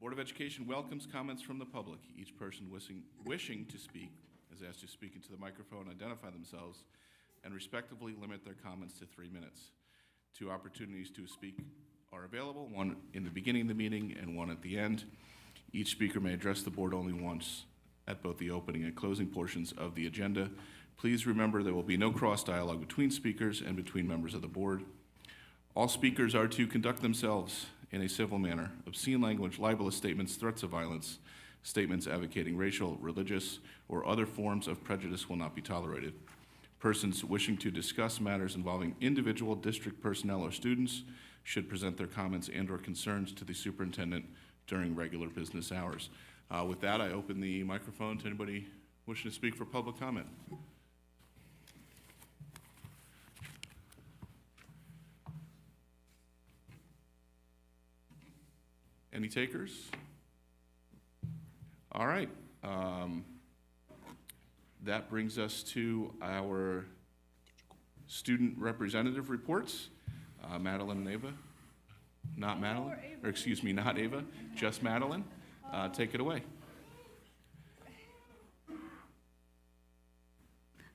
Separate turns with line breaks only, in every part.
Board of Education welcomes comments from the public. Each person wishing to speak is asked to speak into the microphone, identify themselves, and respectively limit their comments to 3 minutes. 2 opportunities to speak are available, one in the beginning of the meeting and one at the end. Each speaker may address the board only once at both the opening and closing portions of the agenda. Please remember there will be no cross dialogue between speakers and between members of the board. All speakers are to conduct themselves in a civil manner. Obscene language, libelous statements, threats of violence, statements advocating racial, religious, or other forms of prejudice will not be tolerated. Persons wishing to discuss matters involving individual district personnel or students should present their comments and/or concerns to the superintendent during regular business hours. With that, I open the microphone to anybody wishing to speak for public comment. Any takers? All right. That brings us to our student representative reports. Madeline and Ava. Not Madeline, or excuse me, not Ava, just Madeline. Take it away.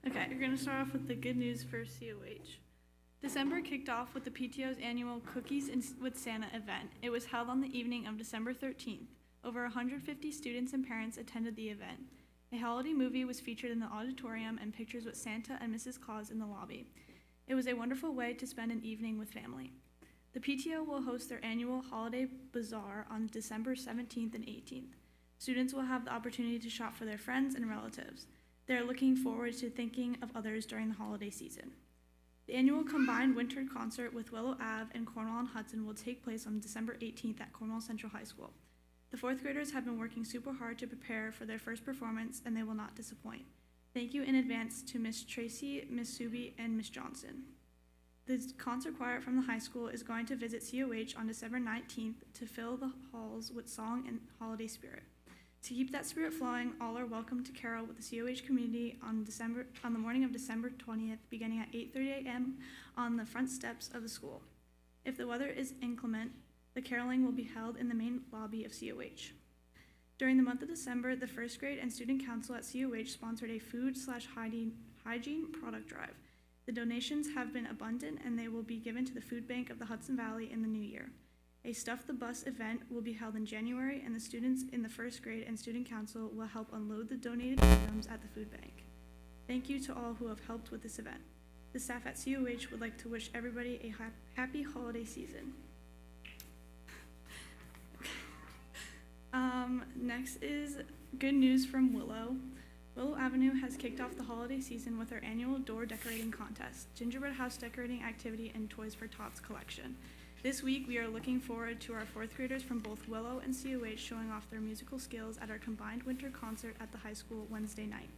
Okay, we're going to start off with the good news for COH. December kicked off with the PTO's annual Cookies with Santa event. It was held on the evening of December 13th. Over 150 students and parents attended the event. A holiday movie was featured in the auditorium and pictures with Santa and Mrs. Claus in the lobby. It was a wonderful way to spend an evening with family. The PTO will host their annual Holiday Bazaar on December 17th and 18th. Students will have the opportunity to shop for their friends and relatives. They are looking forward to thinking of others during the holiday season. The annual combined winter concert with Willow Ave and Cornwall and Hudson will take place on December 18th at Cornwall Central High School. The 4th graders have been working super hard to prepare for their first performance, and they will not disappoint. Thank you in advance to Miss Tracy, Miss Subi, and Miss Johnson. The concert choir from the high school is going to visit COH on December 19th to fill the halls with song and holiday spirit. To keep that spirit flowing, all are welcome to carol with the COH community on the morning of December 20th, beginning at 8:30 a.m. on the front steps of the school. If the weather is inclement, the caroling will be held in the main lobby of COH. During the month of December, the first grade and student council at COH sponsored a food/hygiene product drive. The donations have been abundant and they will be given to the food bank of the Hudson Valley in the new year. A Stuff the Bus event will be held in January, and the students in the first grade and student council will help unload the donated items at the food bank. Thank you to all who have helped with this event. The staff at COH would like to wish everybody a happy holiday season. Next is good news from Willow. Willow Avenue has kicked off the holiday season with our annual door decorating contest, gingerbread house decorating activity, and Toys for Tots collection. This week, we are looking forward to our 4th graders from both Willow and COH showing off their musical skills at our combined winter concert at the high school Wednesday night.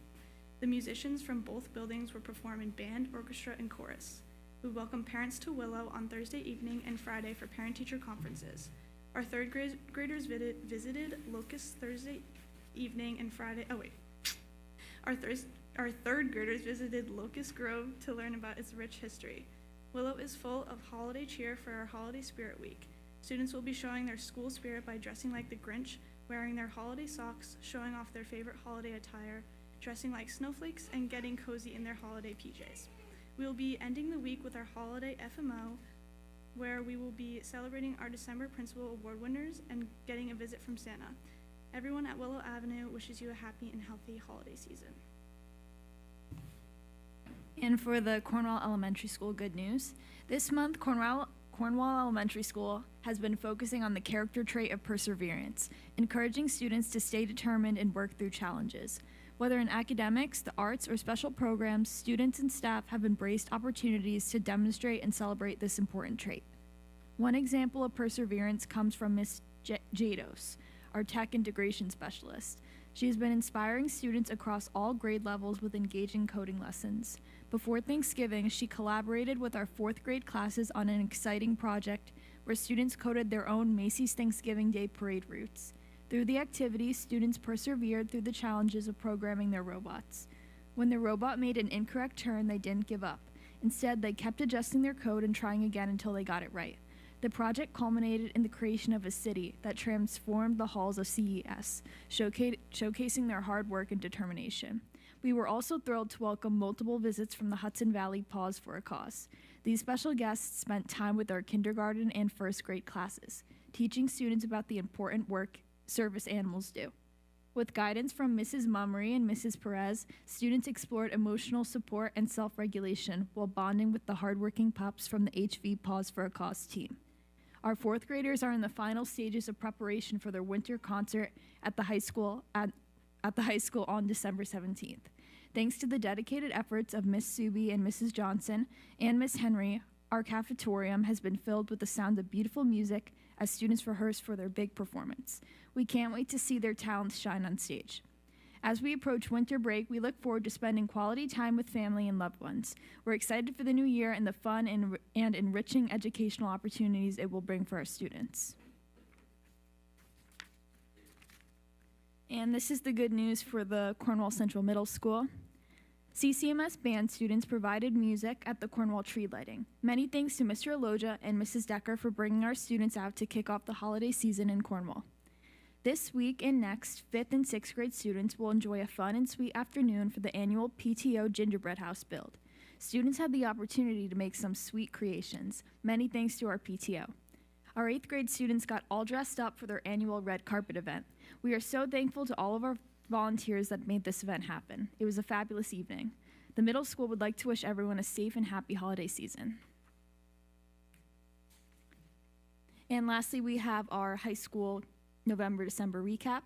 The musicians from both buildings will perform in band, orchestra, and chorus. We welcome parents to Willow on Thursday evening and Friday for parent-teacher conferences. Our 3rd graders visited Locust Thursday evening and Friday. Our 3rd graders visited Locust Grove to learn about its rich history. Willow is full of holiday cheer for our Holiday Spirit Week. Students will be showing their school spirit by dressing like the Grinch, wearing their holiday socks, showing off their favorite holiday attire, dressing like snowflakes, and getting cozy in their holiday PJs. We will be ending the week with our holiday FMO, where we will be celebrating our December Principal Award winners and getting a visit from Santa. Everyone at Willow Avenue wishes you a happy and healthy holiday season.
And for the Cornwall Elementary School good news, this month Cornwall Elementary School has been focusing on the character trait of perseverance, encouraging students to stay determined and work through challenges. Whether in academics, the arts, or special programs, students and staff have embraced opportunities to demonstrate and celebrate this important trait. One example of perseverance comes from Ms. Jados, our tech integration specialist. She has been inspiring students across all grade levels with engaging coding lessons. Before Thanksgiving, she collaborated with our 4th grade classes on an exciting project where students coded their own Macy's Thanksgiving Day parade routes. Through the activity, students persevered through the challenges of programming their robots. When the robot made an incorrect turn, they didn't give up. Instead, they kept adjusting their code and trying again until they got it right. The project culminated in the creation of a city that transformed the halls of CES, showcasing their hard work and determination. We were also thrilled to welcome multiple visits from the Hudson Valley Paws for a Cause. These special guests spent time with our kindergarten and first grade classes, teaching students about the important work service animals do. With guidance from Mrs. Mummery and Mrs. Perez, students explored emotional support and self-regulation while bonding with the hardworking pups from the HV Paws for a Cause team. Our fourth graders are in the final stages of preparation for their winter concert at the high school on December 17th. Thanks to the dedicated efforts of Miss Suby and Mrs. Johnson and Miss Henry, our cafetorium has been filled with the sound of beautiful music as students rehearse for their big performance. We can't wait to see their talents shine on stage. As we approach winter break, we look forward to spending quality time with family and loved ones. We're excited for the new year and the fun and enriching educational opportunities it will bring for our students. And this is the good news for the Cornwall Central Middle School. CCMS band students provided music at the Cornwall tree lighting. Many thanks to Mr. Aloja and Mrs. Decker for bringing our students out to kick off the holiday season in Cornwall. This week and next, 5th and 6th grade students will enjoy a fun and sweet afternoon for the annual PTO Gingerbread House build. Students had the opportunity to make some sweet creations, many thanks to our PTO. Our 8th grade students got all dressed up for their annual red carpet event. We are so thankful to all of our volunteers that made this event happen. It was a fabulous evening. The middle school would like to wish everyone a safe and happy holiday season. And lastly, we have our high school November-December recap.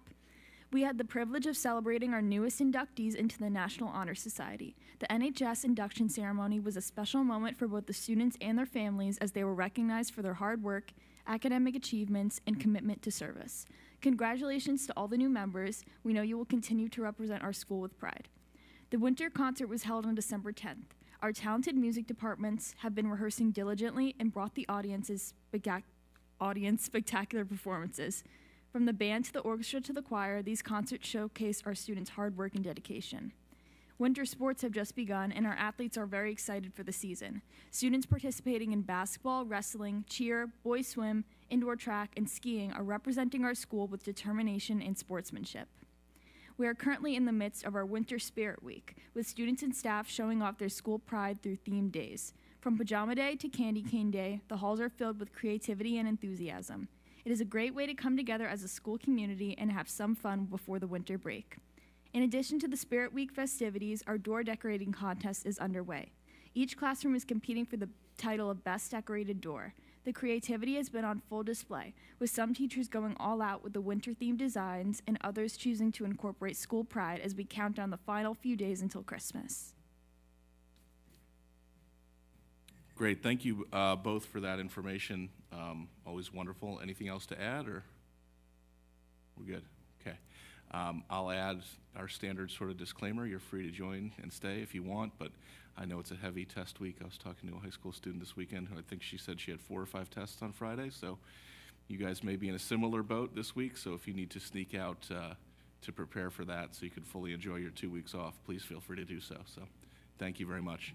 We had the privilege of celebrating our newest inductees into the National Honor Society. The NHS induction ceremony was a special moment for both the students and their families as they were recognized for their hard work, academic achievements, and commitment to service. Congratulations to all the new members. We know you will continue to represent our school with pride. The winter concert was held on December 10th. Our talented music departments have been rehearsing diligently and brought the audience spectacular performances. From the band to the orchestra to the choir, these concerts showcase our students' hard work and dedication. Winter sports have just begun, and our athletes are very excited for the season. Students participating in basketball, wrestling, cheer, boys swim, indoor track, and skiing are representing our school with determination and sportsmanship. We are currently in the midst of our Winter Spirit Week, with students and staff showing off their school pride through themed days. From Pajama Day to Candy Cane Day, the halls are filled with creativity and enthusiasm. It is a great way to come together as a school community and have some fun before the winter break. In addition to the Spirit Week festivities, our door decorating contest is underway. Each classroom is competing for the title of Best Decorated Door. The creativity has been on full display, with some teachers going all out with the winter-themed designs and others choosing to incorporate school pride as we count down the final few days until Christmas.
Great, thank you both for that information. Always wonderful. Anything else to add, or we're good? Okay. I'll add our standard sort of disclaimer. You're free to join and stay if you want, but I know it's a heavy test week. I was talking to a high school student this weekend who I think she said she had 4 or 5 tests on Friday, so you guys may be in a similar boat this week, so if you need to sneak out to prepare for that so you can fully enjoy your 2 weeks off, please feel free to do so. So thank you very much.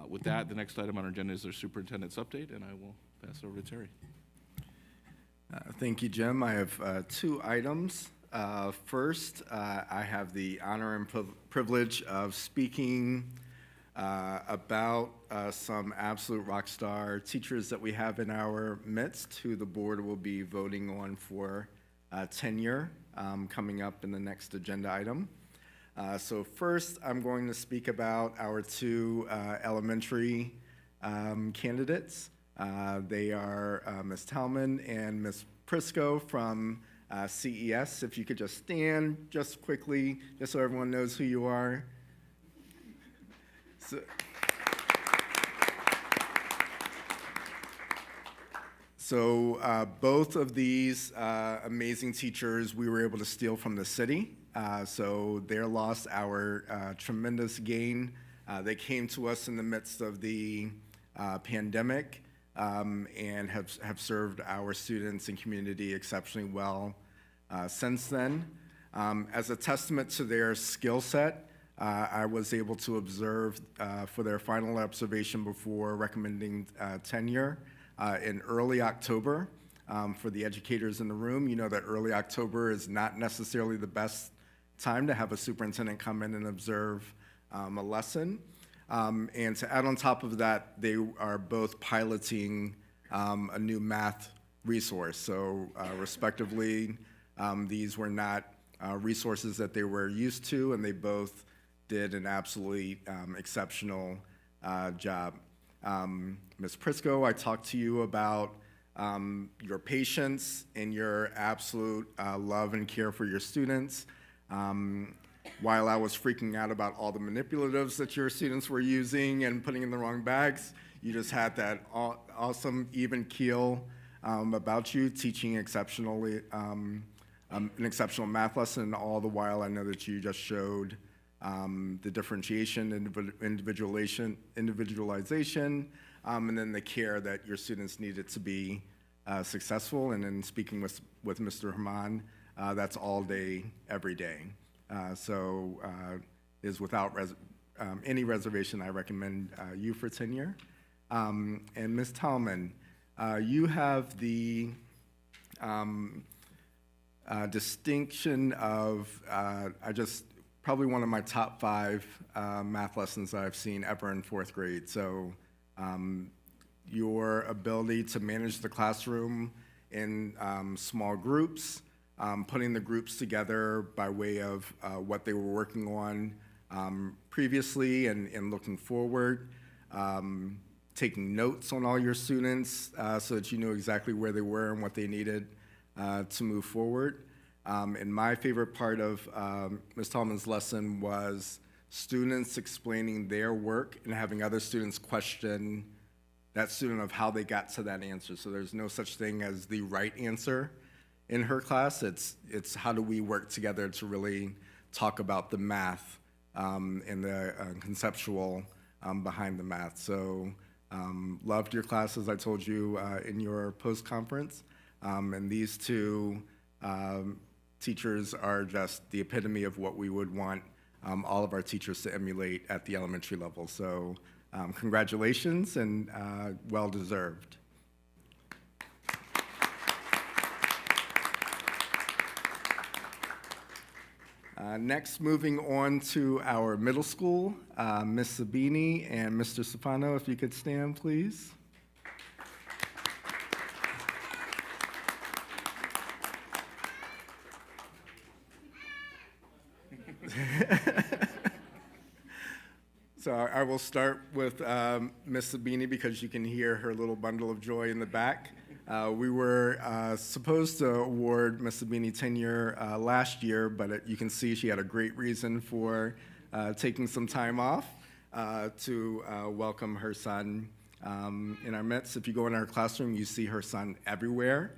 With that, the next item on our agenda is our superintendent's update, and I will pass it over to Terry.
Thank you, Jim. I have 2 items. First, I have the honor and privilege of speaking about some absolute rock star teachers that we have in our midst who the board will be voting on for tenure coming up in the next agenda item. So first, I'm going to speak about our 2 elementary candidates. They are Ms. Talman and Ms. Prisco from CES. If you could just stand just quickly, just so everyone knows who you are. So both of these amazing teachers we were able to steal from the city. So their loss, our tremendous gain. They came to us in the midst of the pandemic and have served our students and community exceptionally well since then. As a testament to their skill set, I was able to observe for their final observation before recommending tenure. in early October. For the educators in the room, you know that early October is not necessarily the best time to have a superintendent come in and observe a lesson. And to add on top of that, they are both piloting a new math resource. So respectively, these were not resources that they were used to, and they both did an absolutely exceptional job. Ms. Prisco, I talked to you about your patience and your absolute love and care for your students. While I was freaking out about all the manipulatives that your students were using and putting in the wrong bags, you just had that awesome even keel about you, teaching exceptionally, an exceptional math lesson. All the while, I know that you just showed the differentiation, individualization, and then the care that your students needed to be successful. And then speaking with Mr. Haman, that's all day, every day. So is without any reservation, I recommend you for tenure. And Ms. Tallman, you have the distinction of, probably one of my top 5 math lessons I've seen ever in 4th grade. So your ability to manage the classroom in small groups, putting the groups together by way of what they were working on previously and looking forward, taking notes on all your students so that you knew exactly where they were and what they needed to move forward. And my favorite part of Ms. Tallman's lesson was students explaining their work and having other students question that student of how they got to that answer. So there's no such thing as the right answer in her class. It's how do we work together to really talk about the math and the conceptual behind the math. So loved your class, as I told you in your post-conference. And these two teachers are just the epitome of what we would want all of our teachers to emulate at the elementary level. So congratulations and well-deserved. Next, moving on to our middle school, Ms. Sabini and Mr. Stefano, if you could stand, please. So I will start with Ms. Sabini because you can hear her little bundle of joy in the back. We were supposed to award Ms. Sabini tenure last year, but you can see she had a great reason for taking some time off to welcome her son in our midst. If you go in our classroom, you see her son everywhere.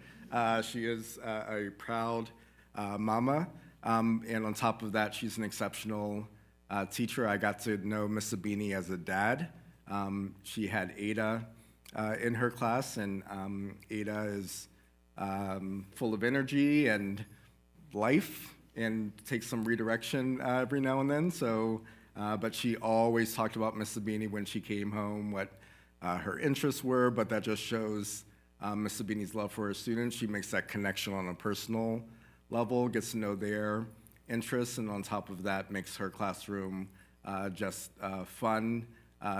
She is a proud mama, and on top of that, she's an exceptional teacher. I got to know Ms. Sabini as a dad. She had Ada in her class, and Ada is full of energy and life and takes some redirection every now and then. So, but she always talked about Ms. Sabini when she came home, what her interests were, but that just shows Ms. Sabini's love for her students. She makes that connection on a personal level, gets to know their interests, and on top of that, makes her classroom just fun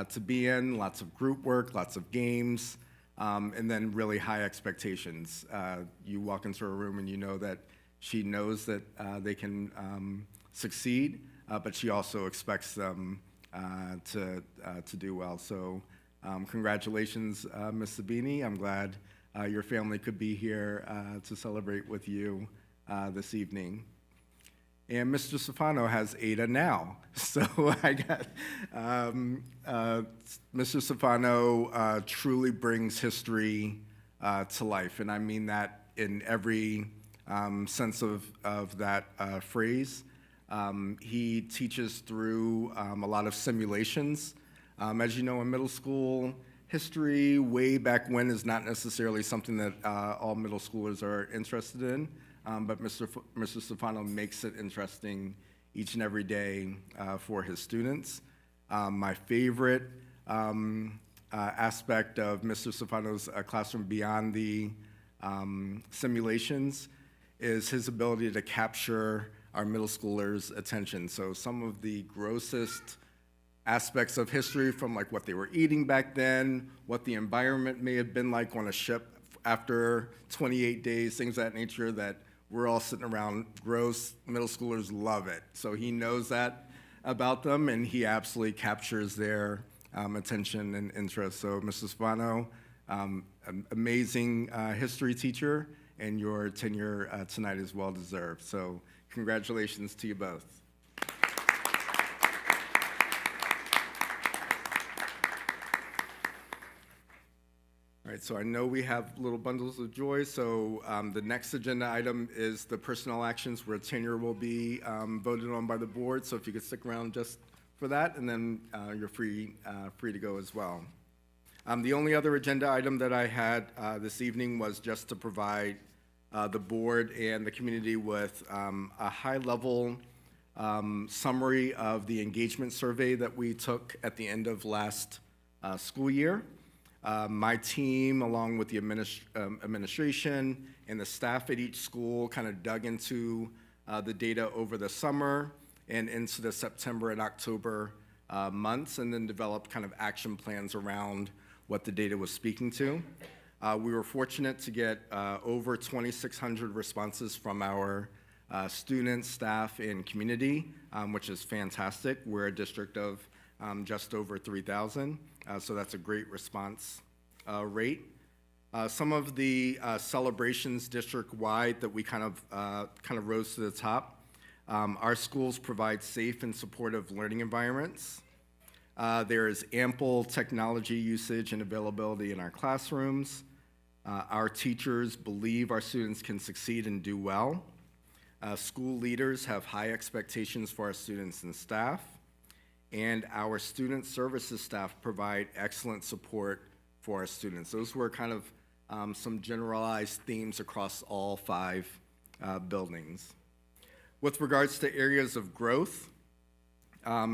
to be in, lots of group work, lots of games, and then really high expectations. You walk into a room and you know that she knows that they can succeed, but she also expects them to do well. So congratulations, Ms. Sabini. I'm glad your family could be here to celebrate with you this evening. And Mr. Stefano has Ada now. So I got, Mr. Stefano truly brings history to life. And I mean that in every sense of that phrase. He teaches through a lot of simulations. As you know, in middle school, history way back when is not necessarily something that all middle schoolers are interested in. But Mr. Stefano makes it interesting each and every day for his students. My favorite aspect of Mr. Stefano's classroom beyond the simulations is his ability to capture our middle schoolers' attention. So some of the grossest aspects of history, from like what they were eating back then, what the environment may have been like on a ship after 28 days, things of that nature that we're all sitting around, gross, middle schoolers love it. So he knows that about them, and he absolutely captures their attention and interest. So Mr. Stefano, amazing history teacher, and your tenure tonight is well deserved. So congratulations to you both. All right, so I know we have little bundles of joy, so the next agenda item is the personnel actions where tenure will be voted on by the board, so if you could stick around just for that, and then you're free to go as well. The only other agenda item that I had this evening was just to provide the board and the community with a high-level summary of the engagement survey that we took at the end of last school year. My team, along with the administration and the staff at each school, kind of dug into the data over the summer and into the September and October months, and then developed kind of action plans around what the data was speaking to. We were fortunate to get over 2,600 responses from our students, staff, and community, which is fantastic. We're a district of just over 3,000. So that's a great response rate. Some of the celebrations district-wide that we kind of rose to the top. Our schools provide safe and supportive learning environments. There is ample technology usage and availability in our classrooms. Our teachers believe our students can succeed and do well. School leaders have high expectations for our students and staff. And our student services staff provide excellent support for our students. Those were kind of some generalized themes across all 5 buildings. With regards to areas of growth,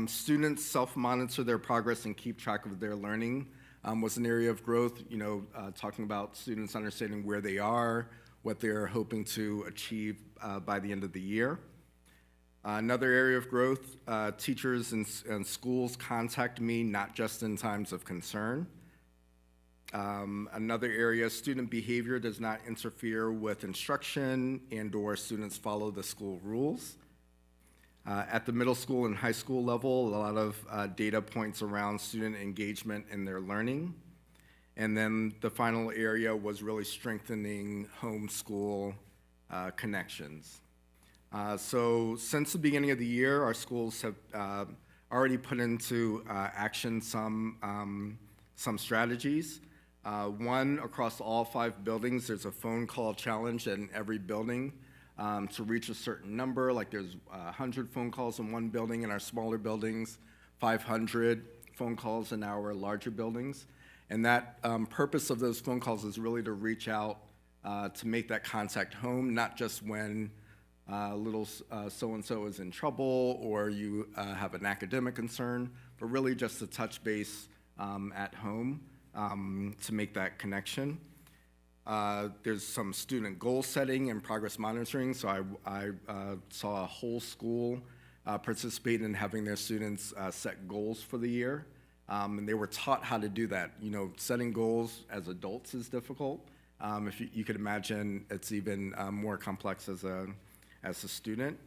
students self-monitor their progress and keep track of their learning was an area of growth, talking about students understanding where they are, what they're hoping to achieve by the end of the year. Another area of growth, teachers and schools contact me not just in times of concern. Another area, student behavior does not interfere with instruction and/or students follow the school rules. At the middle school and high school level, a lot of data points around student engagement in their learning. And then the final area was really strengthening homeschool connections. So since the beginning of the year, our schools have already put into action some strategies. One, across all 5 buildings, there's a phone call challenge in every building to reach a certain number. Like there's 100 phone calls in one building in our smaller buildings, 500 phone calls in our larger buildings. And that purpose of those phone calls is really to reach out to make that contact home, not just when little so-and-so is in trouble or you have an academic concern, but really just to touch base at home to make that connection. There's some student goal setting and progress monitoring, so I saw a whole school participate in having their students set goals for the year, and they were taught how to do that. Setting goals as adults is difficult. If you could imagine, it's even more complex as a student.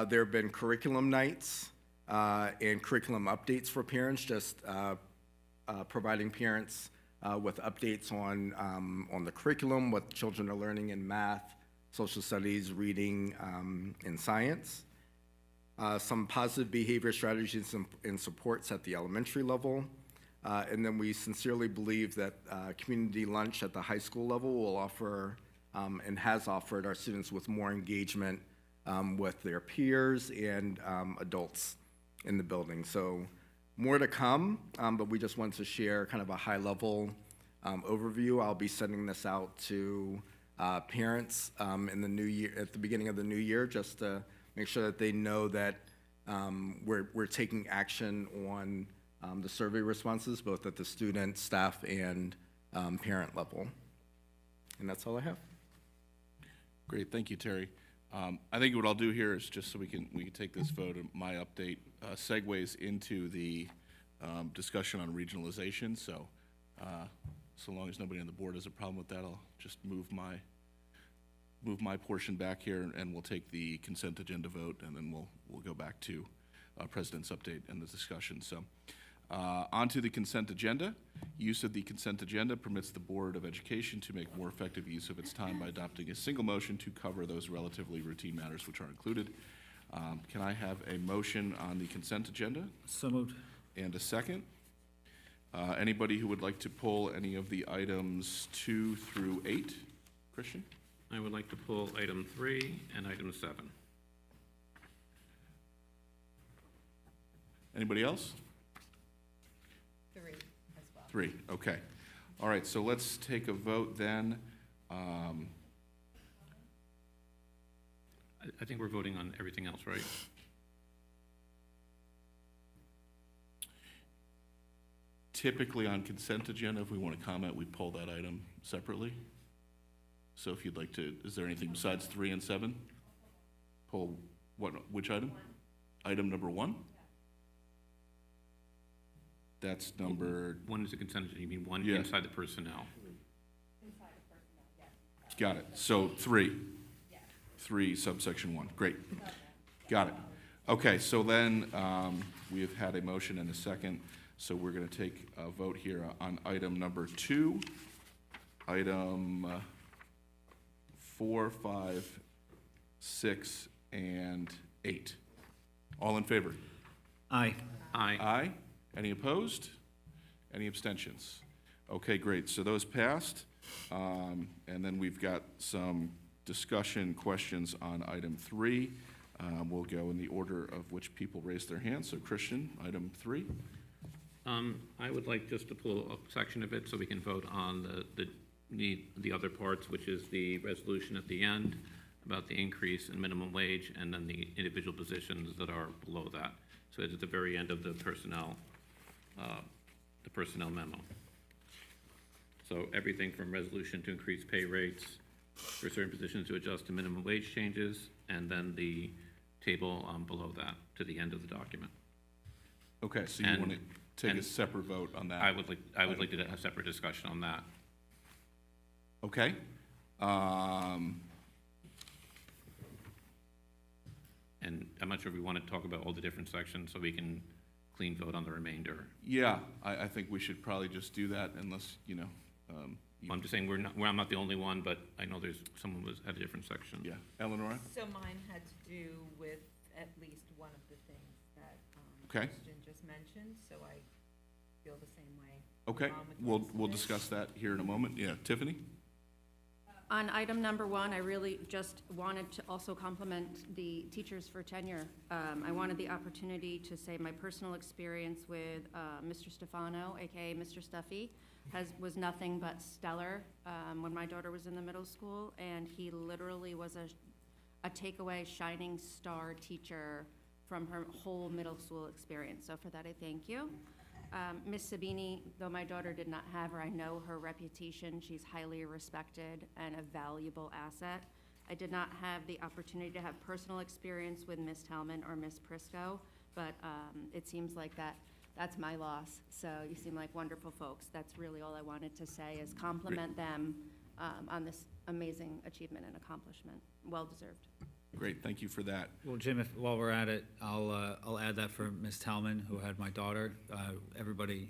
There have been curriculum nights and curriculum updates for parents, just providing parents with updates on the curriculum, what children are learning in math, social studies, reading, and science. Some positive behavior strategies and supports at the elementary level. And then we sincerely believe that community lunch at the high school level will offer and has offered our students with more engagement with their peers and adults in the building. So more to come, but we just wanted to share kind of a high-level overview. I'll be sending this out to parents in the new year, at the beginning of the new year, just to make sure that they know that we're taking action on the survey responses, both at the student, staff, and parent level. And that's all I have.
Great, thank you, Terry. I think what I'll do here is just so we can take this vote, and my update segues into the discussion on regionalization. So, so long as nobody on the board has a problem with that, I'll just move my portion back here, and we'll take the consent agenda vote, and then we'll go back to President's update and the discussion. So, onto the consent agenda. Use of the consent agenda permits the Board of Education to make more effective use of its time by adopting a single motion to cover those relatively routine matters which are included. Can I have a motion on the consent agenda?
So moved.
And a second? Anybody who would like to pull any of the items 2 through 8? Christian?
I would like to pull item 3 and item 7.
Anybody else?
3 as well.
3, okay. All right, so let's take a vote then.
I think we're voting on everything else, right?
Typically on consent agenda, if we want to comment, we pull that item separately. So if you'd like to, is there anything besides 3 and 7? Pull which item? Item number 1? That's number,
1 is a consent agenda, you mean 1
Yeah.
inside the personnel?
got it. So 3. 3 subsection 1, great. Got it. Okay, so then we have had a motion and a second. So we're going to take a vote here on item number 2, item 4, 5, 6, and 8. All in favor?
Aye.
Aye.
Aye. Any opposed? Any abstentions? Okay, great. So those passed. And then we've got some discussion questions on item 3. We'll go in the order of which people raised their hands. So Christian, item 3.
I would like just to pull a section of it so we can vote on the other parts, which is the resolution at the end about the increase in minimum wage and then the individual positions that are below that. So it's at the very end of the personnel memo. So everything from resolution to increase pay rates for certain positions to adjust to minimum wage changes, and then the table below that to the end of the document.
Okay, so you
And-
want to take a
and
separate vote on that?
I would like to have a separate discussion on that.
Okay.
And I'm not sure if we want to talk about all the different sections so we can clean vote on the remainder.
Yeah, I think we should probably just do that unless, you know,
I'm just saying I'm not the only one, but I know there's someone who had a different section.
yeah. Eleonora?
So mine had to do with at least one of the things that
Okay.
Kristen just mentioned, so I feel the same way.
Okay,
with the rest of
we'll
it.
discuss that here in a moment. Yeah, Tiffany?
On item number 1, I really just wanted to also compliment the teachers for tenure. I wanted the opportunity to say my personal experience with Mr. Stefano, AKA Mr. Stuffy, was nothing but stellar when my daughter was in the middle school, and he literally was a takeaway shining star teacher from her whole middle school experience. So for that, I thank you. Miss Sabini, though my daughter did not have her, I know her reputation. She's highly respected and a valuable asset. I did not have the opportunity to have personal experience with Miss Talman or Miss Prisco, but it seems like that's my loss. So you seem like wonderful folks. That's really all I wanted to say, is compliment them on this amazing achievement and accomplishment. Well-deserved.
Great, thank you for that.
Well, Jim, while we're at it, I'll add that for Ms. Talman, who had my daughter. Everybody,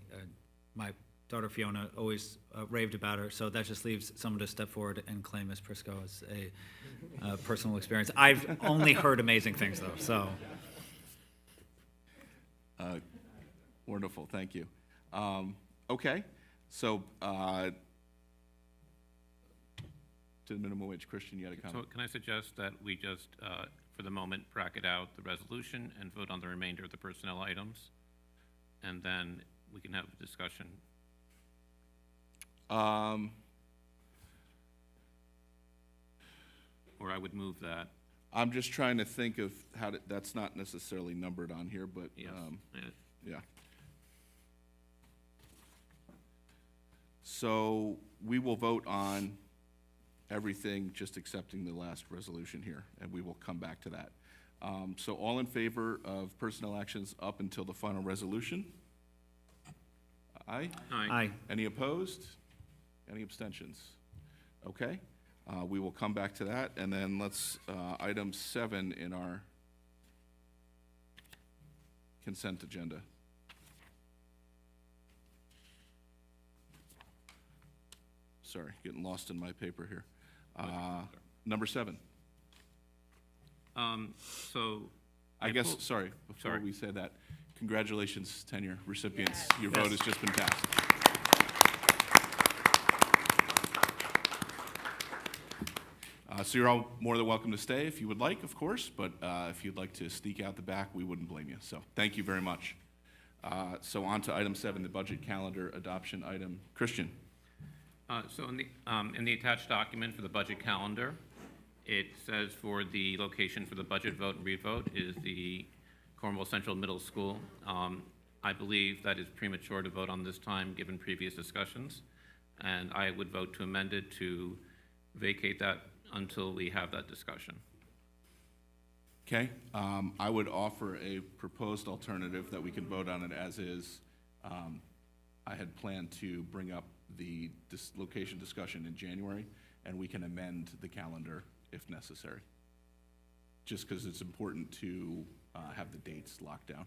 my daughter Fiona always raved about her, so that just leaves someone to step forward and claim Ms. Prisco as a personal experience. I've only heard amazing things, though, so.
Wonderful, thank you. Okay, so to the minimum wage, Christian, you had a
So
comment?
can I suggest that we just, for the moment, bracket out the resolution and vote on the remainder of the personnel items? And then we can have a discussion. Or I would move that.
I'm just trying to think of how to, that's not necessarily numbered on here, but,
Yes.
yeah. So we will vote on everything, just accepting the last resolution here, and we will come back to that. So all in favor of personnel actions up until the final resolution? Aye?
Aye.
Any opposed? Any abstentions? Okay, we will come back to that, and then let's, item 7 in our consent agenda. Sorry, getting lost in my paper here. Number 7.
So.
I guess,
pulled-
sorry, before
Sorry.
we say that, congratulations, tenure recipients.
Yes.
Your vote has just been passed. So you're all more than welcome to stay if you would like, of course, but if you'd like to sneak out the back, we wouldn't blame you. So thank you very much. So on to item 7, the budget calendar adoption item. Christian?
So in the attached document for the budget calendar, it says for the location for the budget vote and revote is the Cornwall Central Middle School. I believe that is premature to vote on this time, given previous discussions, and I would vote to amend it to vacate that until we have that discussion.
Okay, I would offer a proposed alternative that we can vote on it as is. I had planned to bring up the location discussion in January, and we can amend the calendar if necessary. Just because it's important to have the dates locked down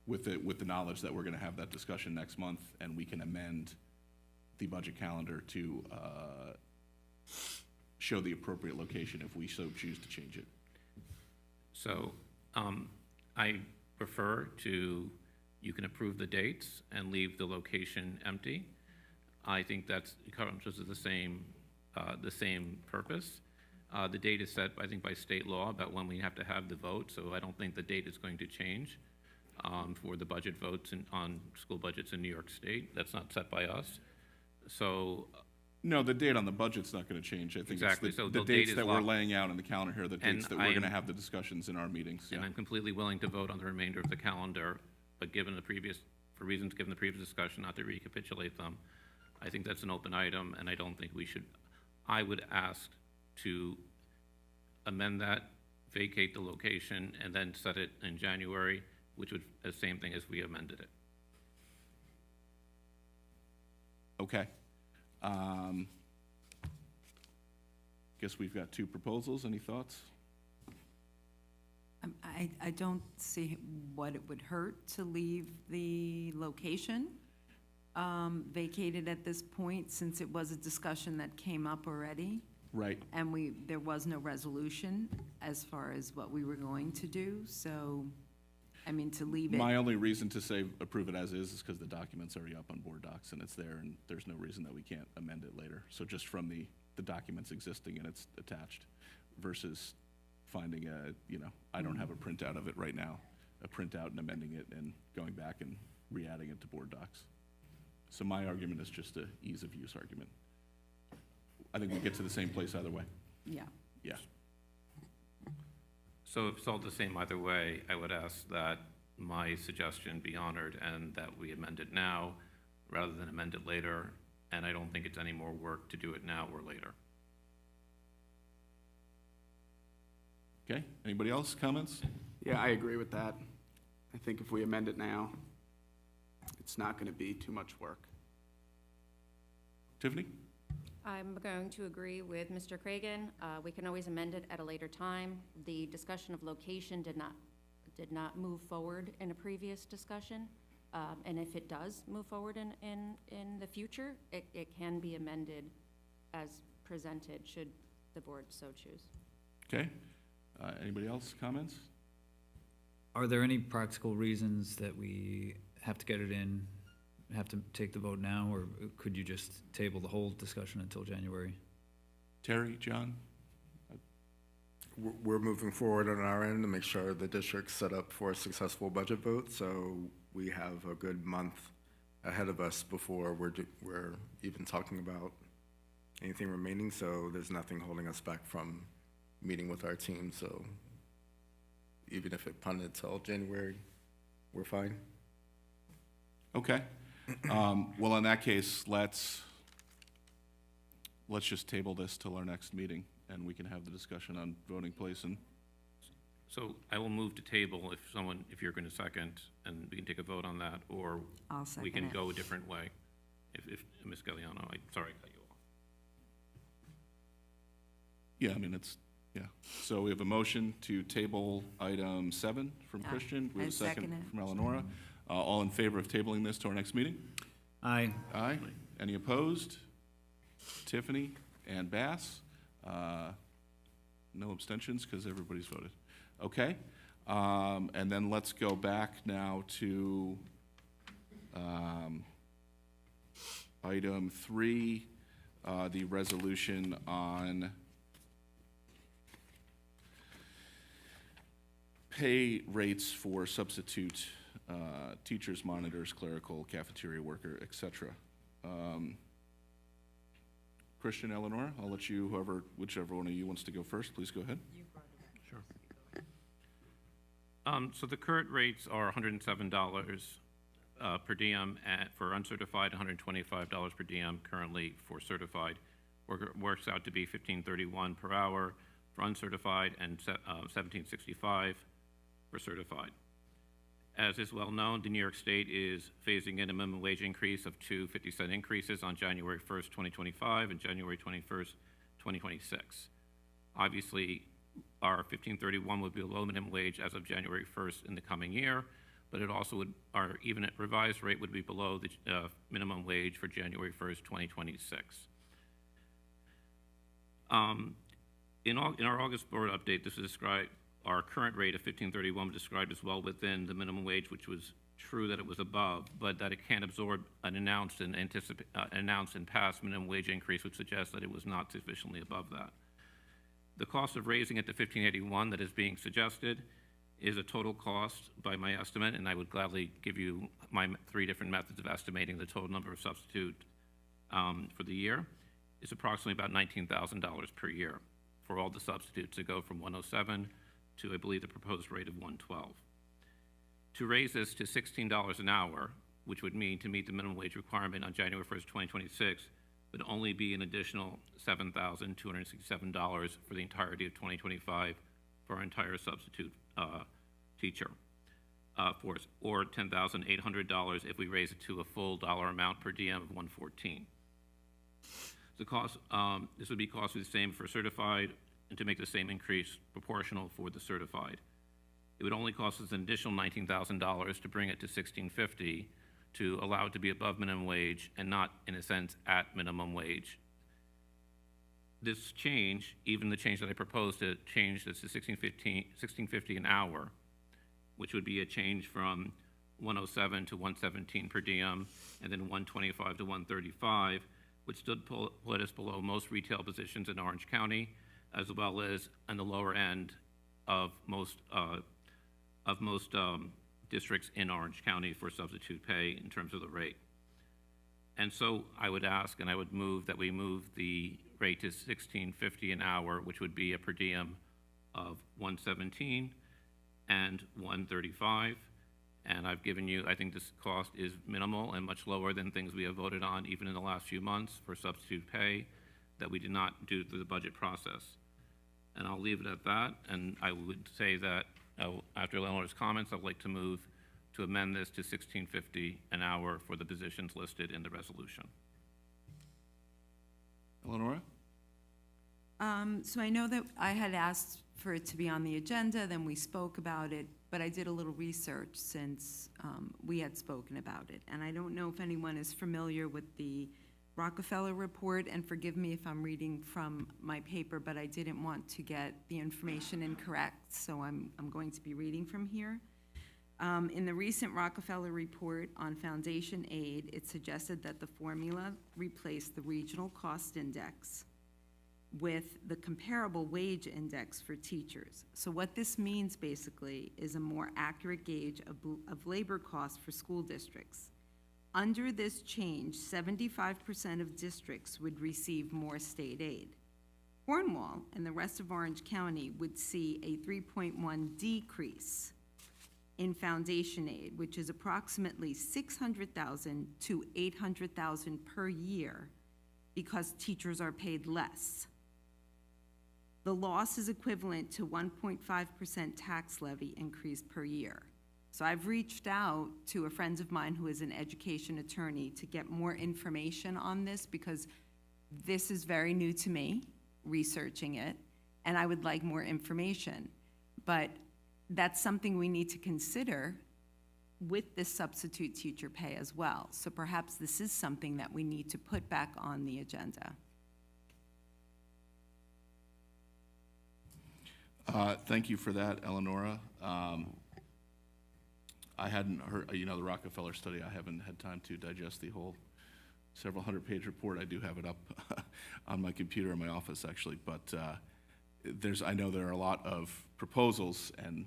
with the knowledge that we're going to have that discussion next month, and we can amend the budget calendar to show the appropriate location if we so choose to change it.
So I prefer to, you can approve the dates and leave the location empty. I think that's accomplishes the same purpose. The date is set, I think, by state law about when we have to have the vote, so I don't think the date is going to change for the budget votes on school budgets in New York State. That's not set by us. So
No, the date on the budget's not going to change. I think
Exactly,
it's
so
the
the date
dates
is
that we're
locked.
laying out in the calendar here, are the
And
dates that we're going to
I'm-
have the discussions in our meetings.
and
Yeah.
I'm completely willing to vote on the remainder of the calendar, but for reasons given the previous discussion, not to recapitulate them, I think that's an open item, and I don't think we should, I would ask to amend that, vacate the location, and then set it in January, which would, the same thing as we amended it.
Okay. Guess we've got 2 proposals. Any thoughts?
I don't see what it would hurt to leave the location vacated at this point, since it was a discussion that came up already,
Right.
and there was no resolution as far as what we were going to do, so, I mean, to leave it.
My only reason to say approve it as is because the document's already up on board docs and it's there, and there's no reason that we can't amend it later. So just from the documents existing and it's attached versus finding I don't have a printout of it right now, a printout and amending it and going back and re-adding it to board docs. So my argument is just a ease of use argument. I think we get to the same place either way.
Yeah.
Yeah.
So if it's all the same either way, I would ask that my suggestion be honored and that we amend it now rather than amend it later, and I don't think it's any more work to do it now or later.
Okay, anybody else, comments?
Yeah, I agree with that. I think if we amend it now, it's not going to be too much work.
Tiffany?
I'm going to agree with Mr. Cragen. We can always amend it at a later time. The discussion of location did not move forward in a previous discussion. And if it does move forward in the future, it can be amended as presented, should the board so choose.
Okay, anybody else, comments?
Are there any practical reasons that we have to get it in, have to take the vote now, or could you just table the whole discussion until January?
Terry, John?
We're moving forward on our end to make sure the district's set up for a successful budget vote, so we have a good month ahead of us before we're even talking about anything remaining, so there's nothing holding us back from meeting with our team, so even if it punted till January, we're fine.
Okay. Well, in that case, let's let's just table this till our next meeting, and we can have the discussion on voting place and,
So I will move to table if you're going to second, and we can take a vote on that, or
I'll
we
second
can
it.
go a different way. If Ms. Galliano, sorry, I cut you off.
yeah, I mean, So we have a motion to table item 7 from
Yeah,
Christian. We have
I
a second
second it.
from Eleonora. All in favor of tabling this to our next meeting?
Aye.
Aye. Any opposed? Tiffany and Bass? No abstentions, because everybody's voted. Okay. And then let's go back now to item 3, the resolution on pay rates for substitute teachers, monitors, clerical, cafeteria worker, et cetera. Christian, Eleanor, I'll let you, whichever one of you wants to go first, please go ahead.
Sure. So the current rates are $107 per diem for uncertified, $125 per diem currently for certified. Works out to be $15.31 per hour for uncertified and $17.65 for certified. As is well known, the New York State is phasing in a minimum wage increase of 2 50-cent increases on January 1st, 2025 and January 21st, 2026. Obviously, our $15.31 would be below minimum wage as of January 1st in the coming year, but it also would, our even revised rate would be below the minimum wage for January 1st, 2026. In our August board update, this is described, our current rate of $15.31 was described as well within the minimum wage, which was true that it was above, but that it can't absorb an announced and past minimum wage increase, which suggests that it was not sufficiently above that. The cost of raising it to $15.81 that is being suggested is a total cost by my estimate, and I would gladly give you my 3 different methods of estimating the total number of substitute for the year. It's approximately about $19,000 per year for all the substitutes to go from 107 to, I believe, the proposed rate of 112. To raise this to $16 an hour, which would mean to meet the minimum wage requirement on January 1st, 2026, would only be an additional $7,267 for the entirety of 2025 for our entire substitute teacher force, or $10,800 if we raise it to a full dollar amount per diem of $114. The cost, this would be costly the same for certified, and to make the same increase proportional for the certified. It would only cost us an additional $19,000 to bring it to $16.50 to allow it to be above minimum wage and not, in a sense, at minimum wage. This change, even the change that I proposed to change this to $16.50 an hour, which would be a change from 107 to 117 per diem, and then 125 to 135, would still put us below most retail positions in Orange County, as well as on the lower end of most districts in Orange County for substitute pay in terms of the rate. And so I would ask, and I would move that we move the rate to $16.50 an hour, which would be a per diem of $117 and $135. And I've given you, I think this cost is minimal and much lower than things we have voted on even in the last few months for substitute pay that we did not do through the budget process. And I'll leave it at that, and I would say that after Eleanor's comments, I'd like to move to amend this to $16.50 an hour for the positions listed in the resolution.
Eleonora?
So I know that I had asked for it to be on the agenda, then we spoke about it, but I did a little research since we had spoken about it. And I don't know if anyone is familiar with the Rockefeller report, and forgive me if I'm reading from my paper, but I didn't want to get the information incorrect, so I'm going to be reading from here. In the recent Rockefeller report on foundation aid, it suggested that the formula replace the regional cost index with the comparable wage index for teachers. So what this means basically is a more accurate gauge of labor costs for school districts. Under this change, 75% of districts would receive more state aid. Cornwall and the rest of Orange County would see a 3.1 decrease in foundation aid, which is approximately $600,000 to $800,000 per year, because teachers are paid less. The loss is equivalent to 1.5% tax levy increase per year. So I've reached out to a friend of mine who is an education attorney to get more information on this, because this is very new to me, researching it, and I would like more information. But that's something we need to consider with this substitute teacher pay as well. So perhaps this is something that we need to put back on the agenda.
Thank you for that, Eleonora. I hadn't heard, the Rockefeller study. I haven't had time to digest the whole several hundred-page report. I do have it up on my computer in my office, actually. But I know there are a lot of proposals, and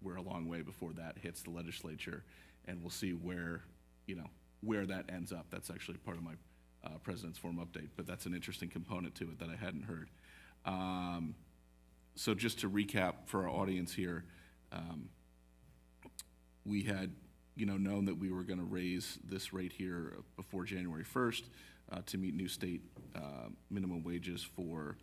we're a long way before that hits the legislature, and we'll see where that ends up. That's actually part of my President's Forum update, but that's an interesting component to it that I hadn't heard. So just to recap for our audience here, we had, known that we were going to raise this rate here before January 1st to meet new state minimum wages for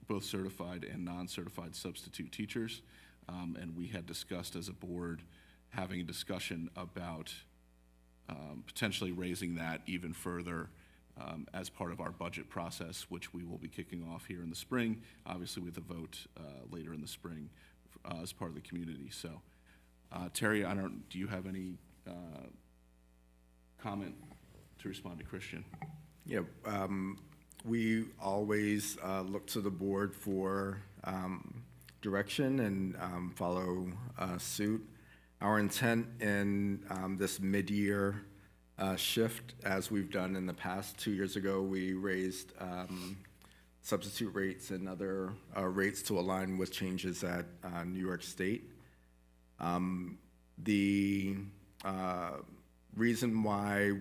both certified and non-certified substitute teachers. And we had discussed as a board having a discussion about potentially raising that even further as part of our budget process, which we will be kicking off here in the spring, obviously with a vote later in the spring as part of the community. So, Terry, do you have any comment to respond to Christian?
Yeah, we always look to the board for direction and follow suit. Our intent in this mid-year shift, as we've done in the past, 2 years ago, we raised substitute rates and other rates to align with changes at New York State. The reason why,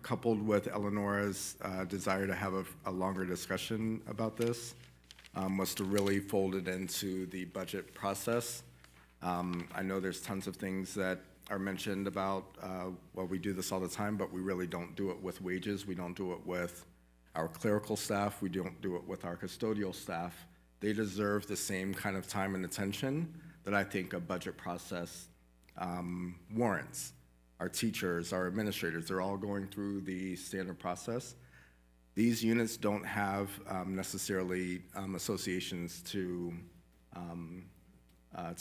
coupled with Eleonora's desire to have a longer discussion about this, was to really fold it into the budget process. I know there's tons of things that are mentioned about, well, we do this all the time, but we really don't do it with wages. We don't do it with our clerical staff. We don't do it with our custodial staff. They deserve the same kind of time and attention that I think a budget process warrants. Our teachers, our administrators, they're all going through the standard process. These units don't have necessarily associations to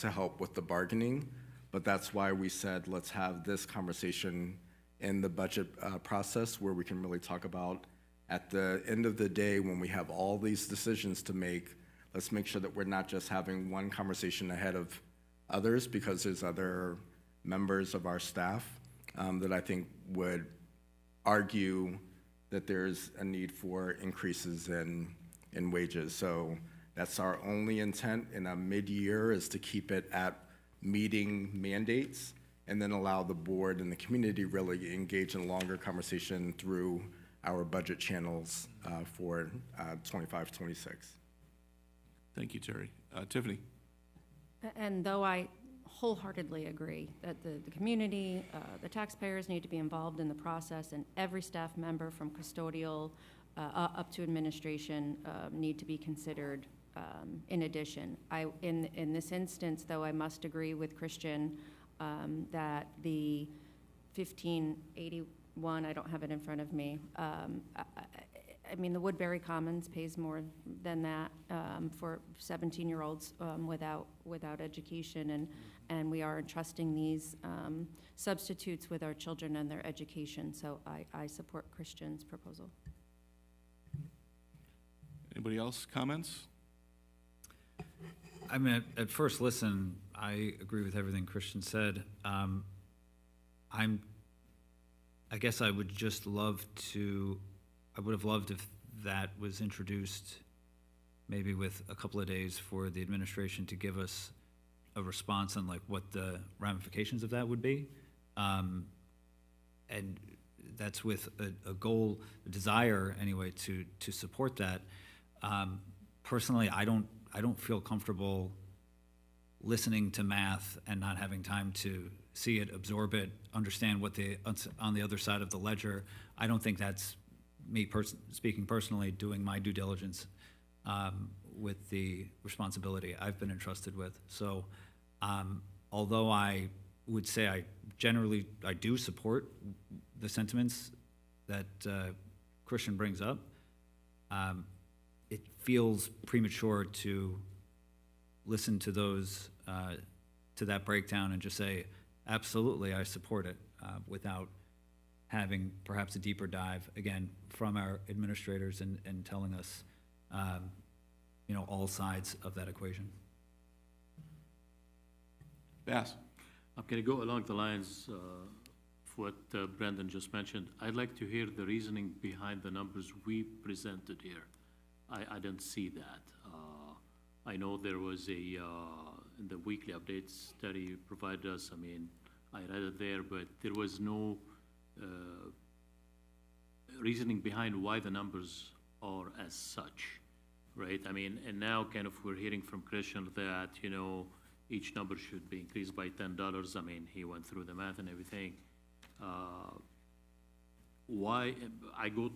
help with the bargaining, but that's why we said let's have this conversation in the budget process, where we can really talk about, at the end of the day, when we have all these decisions to make, let's make sure that we're not just having one conversation ahead of others, because there's other members of our staff that I think would argue that there's a need for increases in wages. So that's our only intent in a mid-year, is to keep it at meeting mandates, and then allow the board and the community really engage in a longer conversation through our budget channels for 25-26.
Thank you, Terry. Tiffany?
And though I wholeheartedly agree that the community, the taxpayers need to be involved in the process, and every staff member from custodial up to administration need to be considered in addition. In this instance, though, I must agree with Christian that the 1581, I don't have it in front of me, I mean, the Woodbury Commons pays more than that for 17-year-olds without education, and we are entrusting these substitutes with our children and their education. So I support Christian's proposal.
Anybody else comments?
I mean, at first listen, I agree with everything Christian said. I guess I would just love to, I would have loved if that was introduced maybe with a couple of days for the administration to give us a response on like what the ramifications of that would be. And that's with a goal, a desire anyway, to support that. Personally, I don't feel comfortable listening to math and not having time to see it, absorb it, understand what on the other side of the ledger. I don't think that's me speaking personally, doing my due diligence with the responsibility I've been entrusted with. So although I would say I do support the sentiments that Christian brings up, it feels premature to listen to those, to that breakdown and just say, absolutely, I support it, without having perhaps a deeper dive, again, from our administrators and telling us, all sides of that equation.
Bass?
I'm going to go along the lines of what Brendan just mentioned. I'd like to hear the reasoning behind the numbers we presented here. I didn't see that. I know there was in the weekly updates that you provided us, I read it there, but there was no reasoning behind why the numbers are as such, right? And now kind of we're hearing from Christian that, each number should be increased by $10. He went through the math and everything. Why, I go,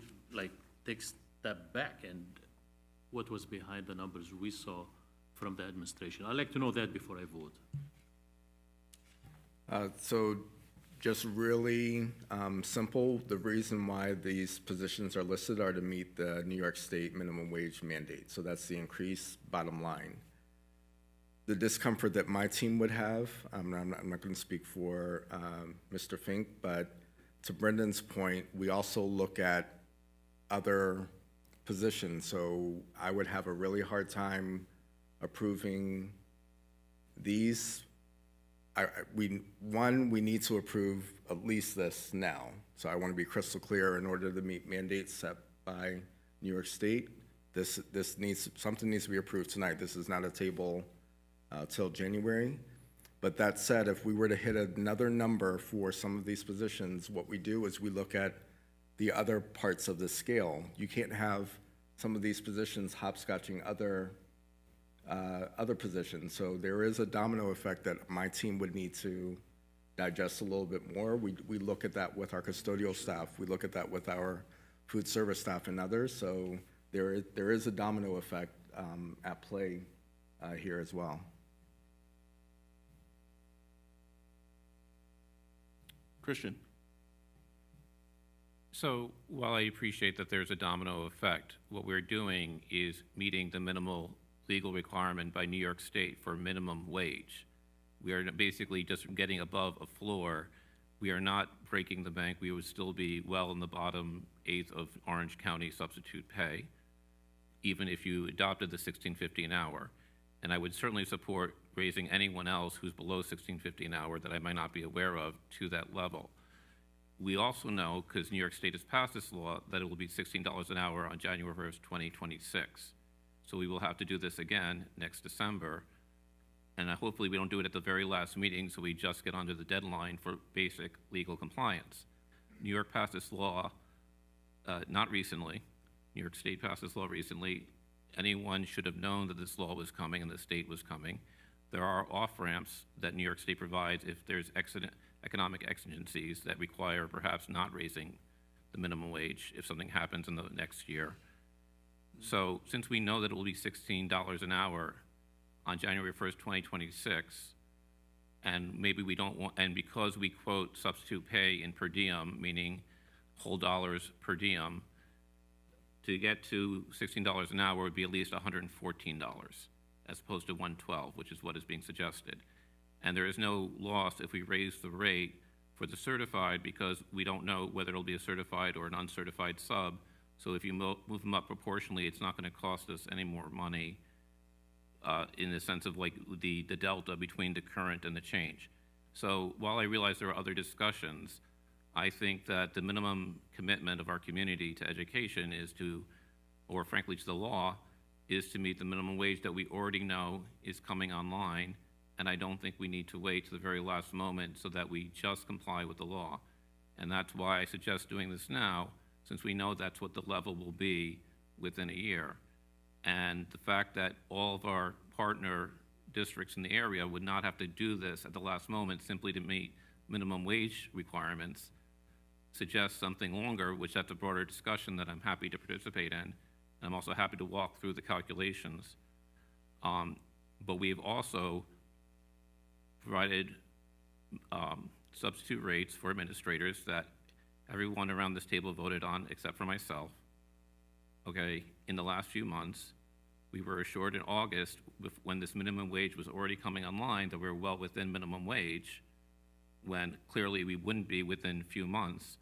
take a step back, and what was behind the numbers we saw from the administration? I'd like to know that before I vote.
So just really simple, the reason why these positions are listed are to meet the New York State minimum wage mandate. So that's the increased bottom line. The discomfort that my team would have, I'm not going to speak for Mr. Fink, but to Brendan's point, we also look at other positions. So I would have a really hard time approving these. We need to approve at least this now. So I want to be crystal clear, in order to meet mandates set by New York State, something needs to be approved tonight. This is not a table till January. But that said, if we were to hit another number for some of these positions, what we do is we look at the other parts of the scale. You can't have some of these positions hopscotching other positions. So there is a domino effect that my team would need to digest a little bit more. We look at that with our custodial staff. We look at that with our food service staff and others. So there is a domino effect at play here as well.
Christian?
So while I appreciate that there's a domino effect, what we're doing is meeting the minimal legal requirement by New York State for minimum wage. We are basically just getting above a floor. We are not breaking the bank. We would still be well in the bottom eighth of Orange County substitute pay, even if you adopted the $16.50 an hour. And I would certainly support raising anyone else who's below $16.50 an hour that I might not be aware of to that level. We also know, because New York State has passed this law, that it will be $16 an hour on January 1st, 2026. So we will have to do this again next December. And hopefully we don't do it at the very last meeting, so we just get under the deadline for basic legal compliance. New York passed this law not recently. New York State passed this law recently. Anyone should have known that this law was coming and the state was coming. There are off-ramps that New York State provides if there's economic exigencies that require perhaps not raising the minimum wage if something happens in the next year. So since we know that it will be $16 an hour on January 1st, 2026, and maybe we don't want, and because we quote substitute pay in per diem, meaning whole dollars per diem, to get to $16 an hour would be at least $114, as opposed to $112, which is what is being suggested. And there is no loss if we raise the rate for the certified, because we don't know whether it'll be a certified or an uncertified sub. So if you move them up proportionally, it's not going to cost us any more money in the sense of like the delta between the current and the change. So while I realize there are other discussions, I think that the minimum commitment of our community to education is to, or frankly to the law, is to meet the minimum wage that we already know is coming online. And I don't think we need to wait to the very last moment so that we just comply with the law. And that's why I suggest doing this now, since we know that's what the level will be within a year. And the fact that all of our partner districts in the area would not have to do this at the last moment simply to meet minimum wage requirements suggests something longer, which that's a broader discussion that I'm happy to participate in. And I'm also happy to walk through the calculations. But we've also provided substitute rates for administrators that everyone around this table voted on, except for myself, okay, in the last few months. We were assured in August, when this minimum wage was already coming online, that we were well within minimum wage, when clearly we wouldn't be within a few months.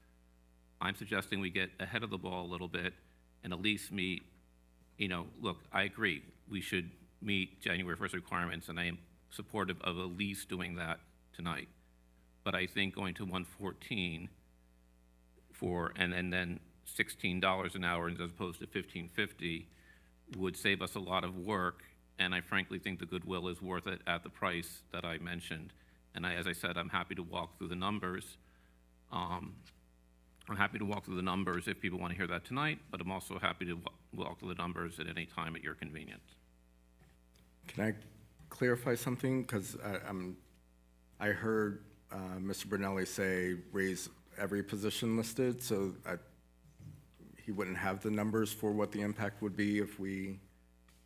I'm suggesting we get ahead of the ball a little bit and at least meet, look, I agree, we should meet January 1st requirements, and I am supportive of at least doing that tonight. But I think going to 114 and then $16 an hour as opposed to $15.50 would save us a lot of work, and I frankly think the goodwill is worth it at the price that I mentioned. And as I said, I'm happy to walk through the numbers. I'm happy to walk through the numbers if people want to hear that tonight, but I'm also happy to walk through the numbers at any time at your convenience.
Can I clarify something? Because I heard Mr. Brunelli say raise every position listed, so he wouldn't have the numbers for what the impact would be if we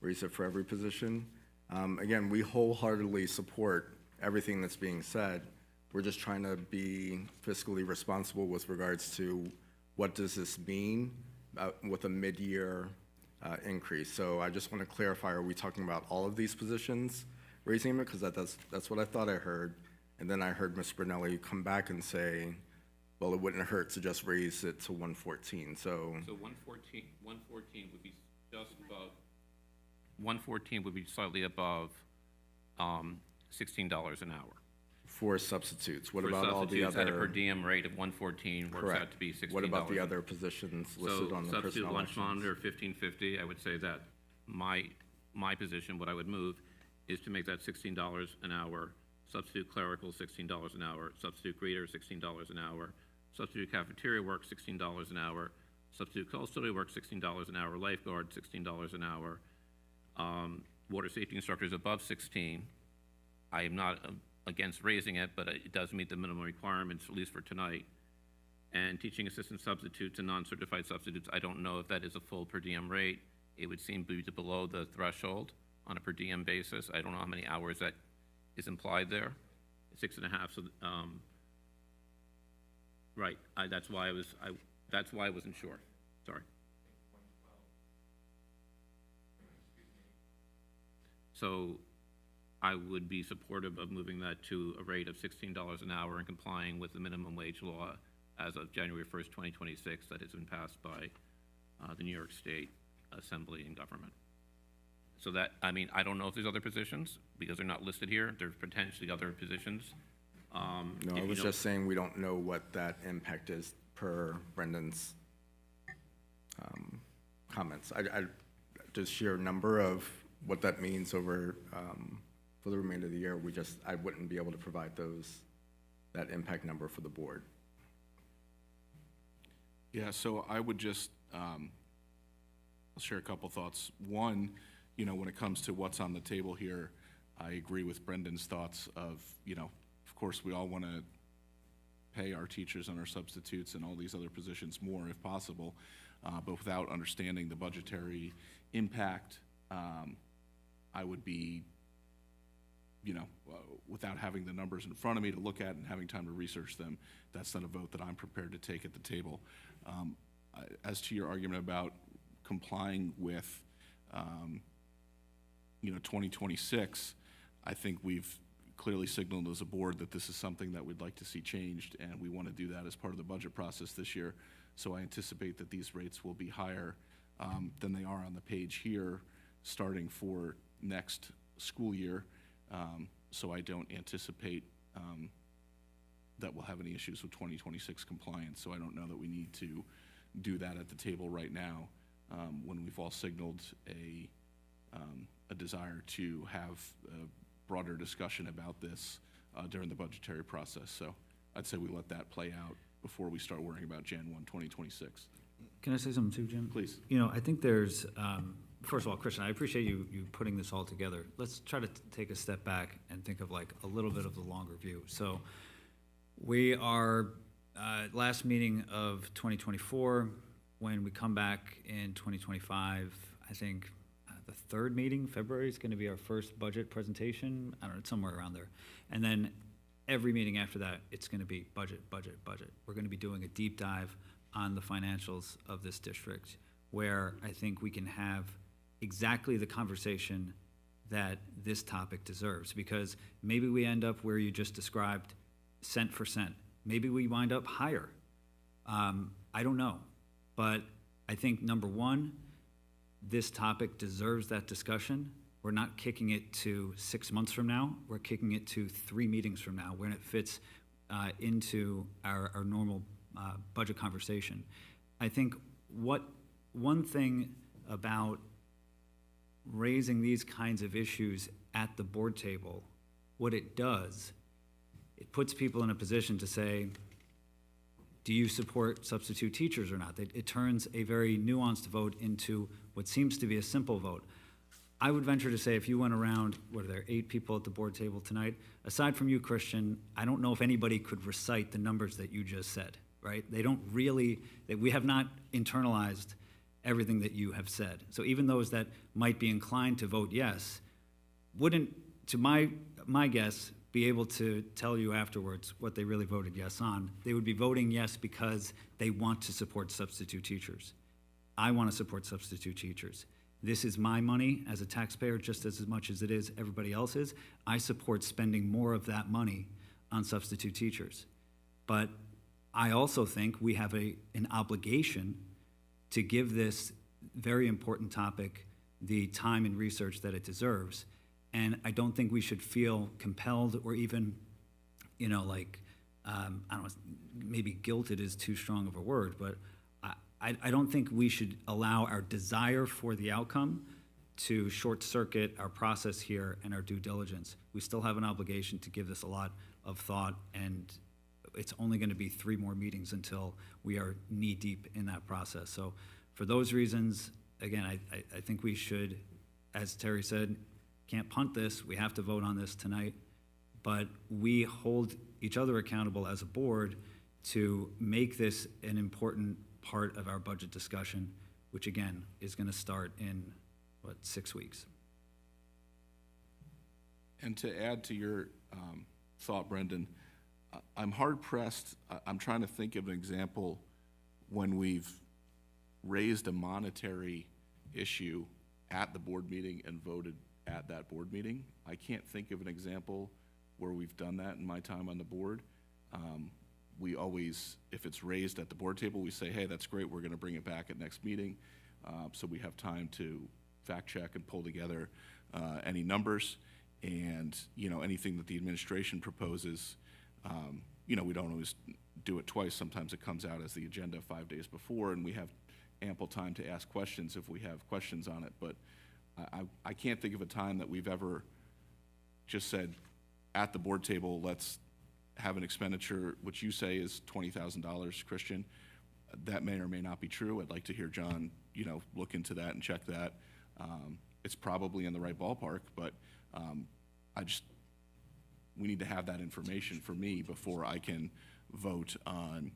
raise it for every position. Again, we wholeheartedly support everything that's being said. We're just trying to be fiscally responsible with regards to what does this mean with a mid-year increase. So I just want to clarify, are we talking about all of these positions raising it? Because that's what I thought I heard. And then I heard Ms. Brunelli come back and say, well, it wouldn't hurt to just raise it to 114. So
114 would be just above, 114 would be slightly above $16 an hour.
for substitutes, what
For
about all the
substitutes at a per
other?
diem rate of 114 works out to be $16.
What about the other positions listed on the
So substitute
personnel
lunch
actions?
monitor, $15.50, I would say that my position, what I would move is to make that $16 an hour, substitute clerical, $16 an hour, substitute greeter, $16 an hour, substitute cafeteria work, $16 an hour, substitute custodial work, $16 an hour, lifeguard, $16 an hour, water safety instructors above 16. I am not against raising it, but it does meet the minimum requirements, at least for tonight. And teaching assistant substitutes and non-certified substitutes, I don't know if that is a full per diem rate. It would seem to be below the threshold on a per diem basis. I don't know how many hours that is implied there. 6.5, so, right, that's why I wasn't sure, sorry. So I would be supportive of moving that to a rate of $16 an hour and complying with the minimum wage law as of January 1st, 2026, that has been passed by the New York State Assembly and Government. So that, I mean, I don't know if there's other positions, because they're not listed here. There's potentially other positions.
No, I was just saying we don't know what that impact is per Brendan's comments. I just sheer number of what that means over for the remainder of the year, I wouldn't be able to provide that impact number for the board.
Yeah, so I would just, I'll share a couple thoughts. One, when it comes to what's on the table here, I agree with Brendan's thoughts of course, we all want to pay our teachers and our substitutes and all these other positions more if possible, but without understanding the budgetary impact, I would be, without having the numbers in front of me to look at and having time to research them, that's not a vote that I'm prepared to take at the table. As to your argument about complying with, 2026, I think we've clearly signaled as a board that this is something that we'd like to see changed, and we want to do that as part of the budget process this year. So I anticipate that these rates will be higher than they are on the page here, starting for next school year. So I don't anticipate that we'll have any issues with 2026 compliance. So I don't know that we need to do that at the table right now when we've all signaled a desire to have a broader discussion about this during the budgetary process. So I'd say we let that play out before we start worrying about Jan 1, 2026.
Can I say something too, Jim?
Please.
I think there's, first of all, Christian, I appreciate you putting this all together. Let's try to take a step back and think of like a little bit of the longer view. So We are, last meeting of 2024, when we come back in 2025, I think the third meeting, February, is going to be our first budget presentation. I don't know, it's somewhere around there. And then every meeting after that, it's going to be budget, budget, budget. We're going to be doing a deep dive on the financials of this district, where I think we can have exactly the conversation that this topic deserves, because maybe we end up where you just described, cent for cent. Maybe we wind up higher. I don't know. But I think, number one, this topic deserves that discussion. We're not kicking it to 6 months from now. We're kicking it to 3 meetings from now, when it fits into our normal budget conversation. I think one thing about raising these kinds of issues at the board table, what it does, it puts people in a position to say, do you support substitute teachers or not? It turns a very nuanced vote into what seems to be a simple vote. I would venture to say, if you went around, what are there, 8 people at the board table tonight? Aside from you, Christian, I don't know if anybody could recite the numbers that you just said, right? They don't really, we have not internalized everything that you have said. So even those that might be inclined to vote yes, wouldn't, to my guess, be able to tell you afterwards what they really voted yes on. They would be voting yes because they want to support substitute teachers. I want to support substitute teachers. This is my money as a taxpayer just as much as it is everybody else's. I support spending more of that money on substitute teachers. But I also think we have an obligation to give this very important topic the time and research that it deserves. And I don't think we should feel compelled or even, I don't know, maybe guilted is too strong of a word, but I don't think we should allow our desire for the outcome to short circuit our process here and our due diligence. We still have an obligation to give this a lot of thought, and it's only going to be 3 more meetings until we are knee deep in that process. So for those reasons, again, I think we should, as Terry said, can't punt this. We have to vote on this tonight. But we hold each other accountable as a board to make this an important part of our budget discussion, which again is going to start in, 6 weeks.
And to add to your thought, Brendan, I'm hard pressed. I'm trying to think of an example when we've raised a monetary issue at the board meeting and voted at that board meeting. I can't think of an example where we've done that in my time on the board. We always, if it's raised at the board table, we say, hey, that's great, we're gonna bring it back at next meeting. So we have time to fact check and pull together any numbers, and anything that the administration proposes, we don't always do it twice. Sometimes it comes out as the agenda 5 days before, and we have ample time to ask questions if we have questions on it. But I can't think of a time that we've ever just said, at the board table, let's have an expenditure, which you say is $20,000, Christian. That may or may not be true. I'd like to hear John, look into that and check that. It's probably in the right ballpark, but we need to have that information for me before I can vote on,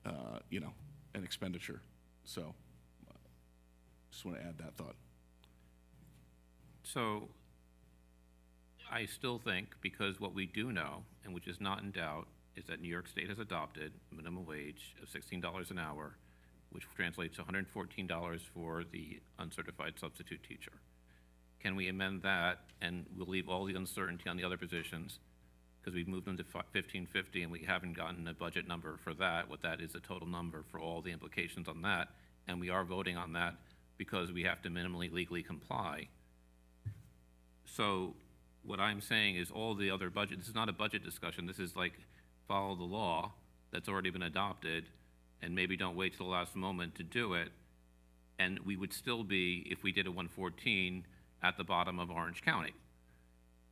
an expenditure. So, just want to add that thought.
So I still think, because what we do know, and which is not in doubt, is that New York State has adopted a minimum wage of $16 an hour, which translates to $114 for the uncertified substitute teacher. Can we amend that, and we'll leave all the uncertainty on the other positions, because we've moved them to $15.50 and we haven't gotten a budget number for that, what that is, a total number for all the implications on that, and we are voting on that because we have to minimally legally comply. So what I'm saying is all the other budget, this is not a budget discussion, this is like follow the law that's already been adopted, and maybe don't wait till the last moment to do it, and we would still be, if we did a 114, at the bottom of Orange County.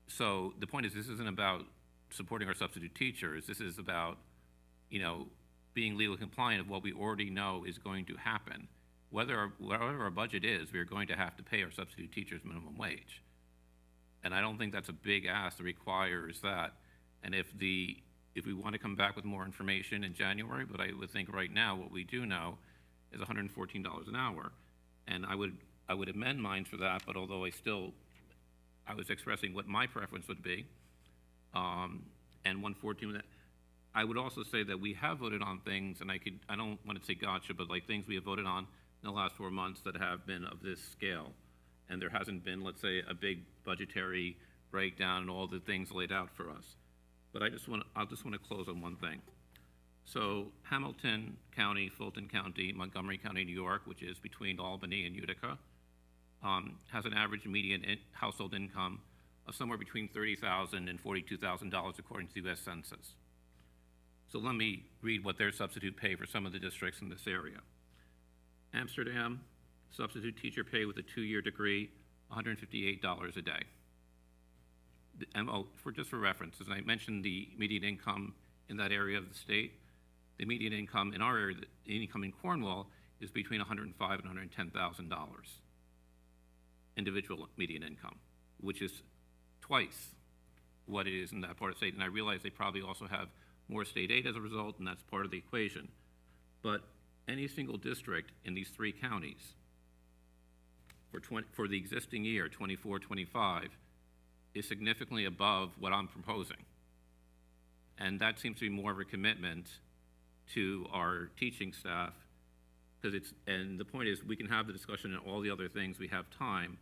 So the point is, this isn't about supporting our substitute teachers, this is about, being legally compliant of what we already know is going to happen. Whatever our budget is, we're going to have to pay our substitute teachers minimum wage. And I don't think that's a big ask that requires that. And if if we want to come back with more information in January, but I would think right now, what we do know is $114 an hour. And I would amend mine for that, but although I was expressing what my preference would be, and 114, I would also say that we have voted on things, and I don't want to say gotcha, but like things we have voted on in the last 4 months that have been of this scale. And there hasn't been, let's say, a big budgetary breakdown and all the things laid out for us. But I just want to close on one thing. So Hamilton County, Fulton County, Montgomery County, New York, which is between Albany and Utica, has an average median household income of somewhere between $30,000 and $42,000 according to the U.S. Census. So let me read what their substitute pay for some of the districts in this area. Amsterdam, substitute teacher pay with a 2-year degree, $158 a day. And just for reference, as I mentioned the median income in that area of the state, the median income in our area, the income in Cornwall, is between $105,000 and $110,000 individual median income, which is twice what it is in that part of the state. And I realize they probably also have more state aid as a result, and that's part of the equation. But any single district in these 3 counties for the existing year, 24-25, is significantly above what I'm proposing. And that seems to be more of a commitment to our teaching staff, and the point is, we can have the discussion on all the other things, we have time,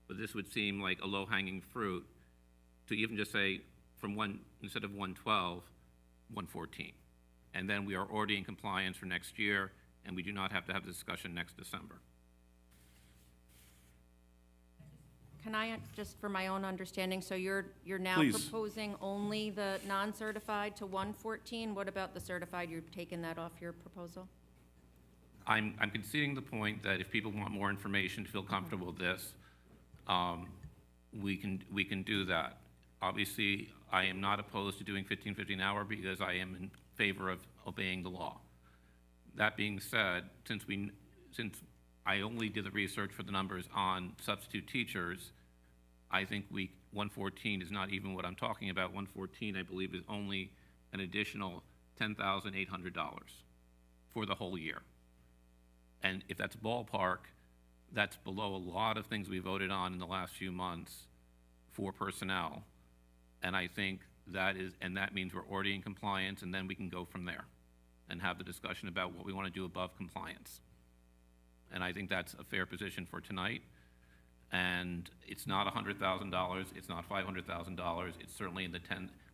but this would seem like a low-hanging fruit to even just say instead of 112, 114. And then we are already in compliance for next year, and we do not have to have the discussion next December.
Can I, just for my own understanding, so you're now
Please.
proposing only the non-certified to 114? What about the certified? You're taking that off your proposal?
I'm conceding the point that if people want more information to feel comfortable with this, we can do that. Obviously, I am not opposed to doing $15.50 an hour because I am in favor of obeying the law. That being said, since I only did the research for the numbers on substitute teachers, I think 114 is not even what I'm talking about. 114, I believe, is only an additional $10,800 for the whole year. And if that's ballpark, that's below a lot of things we voted on in the last few months for personnel. And I think that means we're already in compliance, and then we can go from there and have the discussion about what we want to do above compliance. And I think that's a fair position for tonight. And it's not $100,000, it's not $500,000, it's certainly in the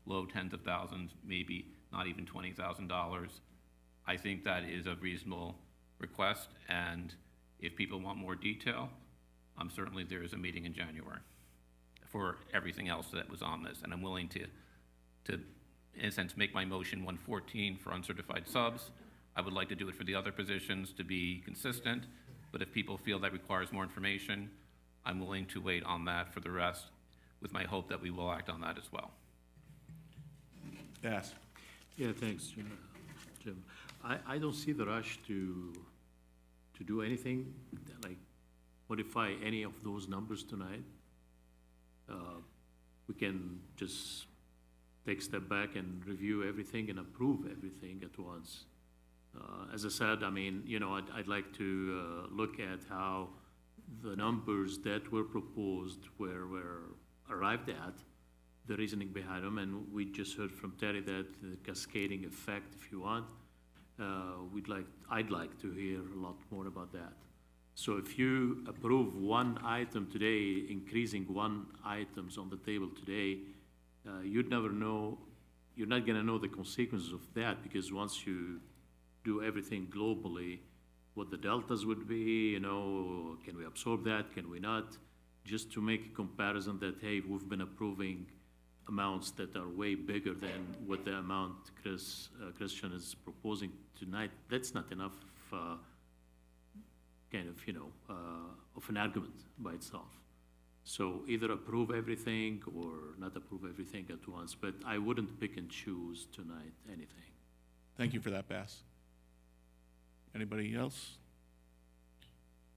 low tens of thousands, maybe not even $20,000. I think that is a reasonable request, and if people want more detail, certainly there is a meeting in January for everything else that was on this, and I'm willing to in a sense, make my motion 114 for uncertified subs. I would like to do it for the other positions to be consistent, but if people feel that requires more information, I'm willing to wait on that for the rest, with my hope that we will act on that as well.
Yes.
Yeah, thanks, Jim. I don't see the rush to do anything, like modify any of those numbers tonight. We can just take a step back and review everything and approve everything at once. As I said, I mean, I'd like to look at how the numbers that were proposed were arrived at, the reasoning behind them, and we just heard from Terry that the cascading effect, if you want, I'd like to hear a lot more about that. So if you approve one item today, increasing one items on the table today, you'd never know, you're not gonna know the consequences of that, because once you do everything globally, what the deltas would be, can we absorb that, can we not? Just to make a comparison that, hey, we've been approving amounts that are way bigger than what the amount Christian is proposing tonight, that's not enough of an argument by itself. So either approve everything or not approve everything at once, but I wouldn't pick and choose tonight anything.
Thank you for that, Bass. Anybody else?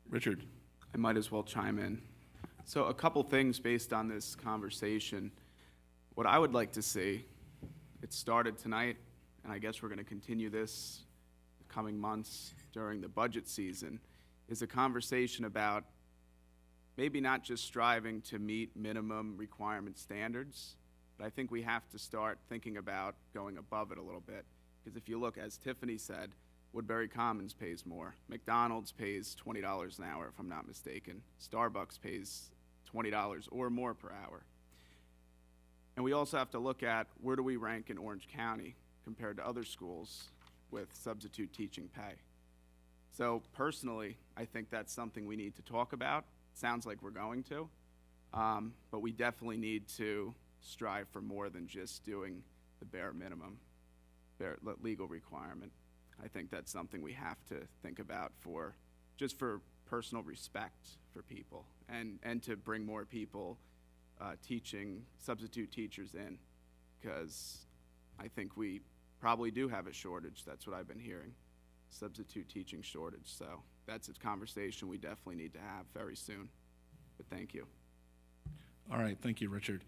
Richard?
I might as well chime in. So a couple things based on this conversation. What I would like to see, it started tonight, and I guess we're going to continue this the coming months during the budget season, is a conversation about maybe not just striving to meet minimum requirement standards, but I think we have to start thinking about going above it a little bit. Because if you look, as Tiffany said, Woodbury Commons pays more. McDonald's pays $20 an hour, if I'm not mistaken. Starbucks pays $20 or more per hour. And we also have to look at where do we rank in Orange County compared to other schools with substitute teaching pay. So personally, I think that's something we need to talk about. Sounds like we're going to, but we definitely need to strive for more than just doing the bare minimum, bare legal requirement. I think that's something we have to think about just for personal respect for people and to bring more people substitute teachers in, because I think we probably do have a shortage. That's what I've been hearing, substitute teaching shortage. So that's a conversation we definitely need to have very soon. But thank you.
All right, thank you, Richard.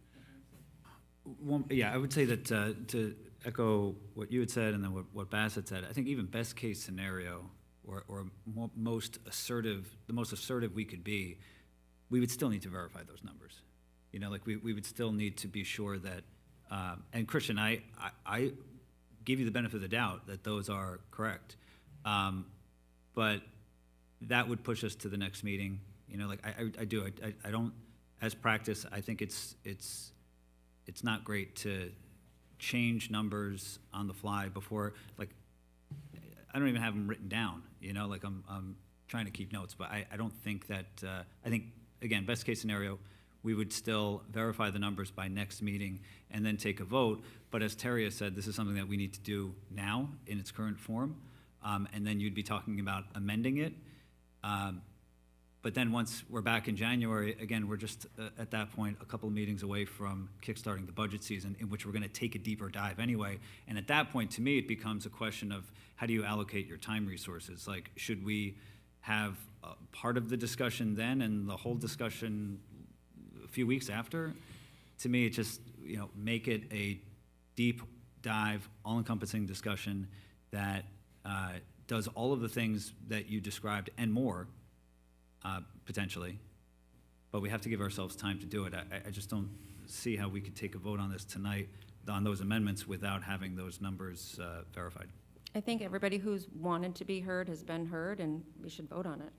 Yeah, I would say that to echo what you had said and then what Bassett said, I think even best case scenario or the most assertive we could be, we would still need to verify those numbers. You know, like we would still need to be sure that, and Christian, I give you the benefit of the doubt that those are correct. But that would push us to the next meeting. You know, like I don't, as practice, I think it's not great to change numbers on the fly before, like, I don't even have them written down, you know, like I'm trying to keep notes, but I don't think that, I think, again, best case scenario, we would still verify the numbers by next meeting and then take a vote. But as Terry has said, this is something that we need to do now in its current form. And then you'd be talking about amending it. But then once we're back in January, again, we're just at that point a couple of meetings away from kickstarting the budget season, in which we're going to take a deeper dive anyway. And at that point, to me, it becomes a question of how do you allocate your time resources? Like, should we have part of the discussion then and the whole discussion a few weeks after? To me, it just, you know, make it a deep dive, all-encompassing discussion that does all of the things that you described and more, potentially, but we have to give ourselves time to do it. I just don't see how we could take a vote on this tonight, on those amendments, without having those numbers verified.
I think everybody who's wanted to be heard has been heard, and we should vote on it.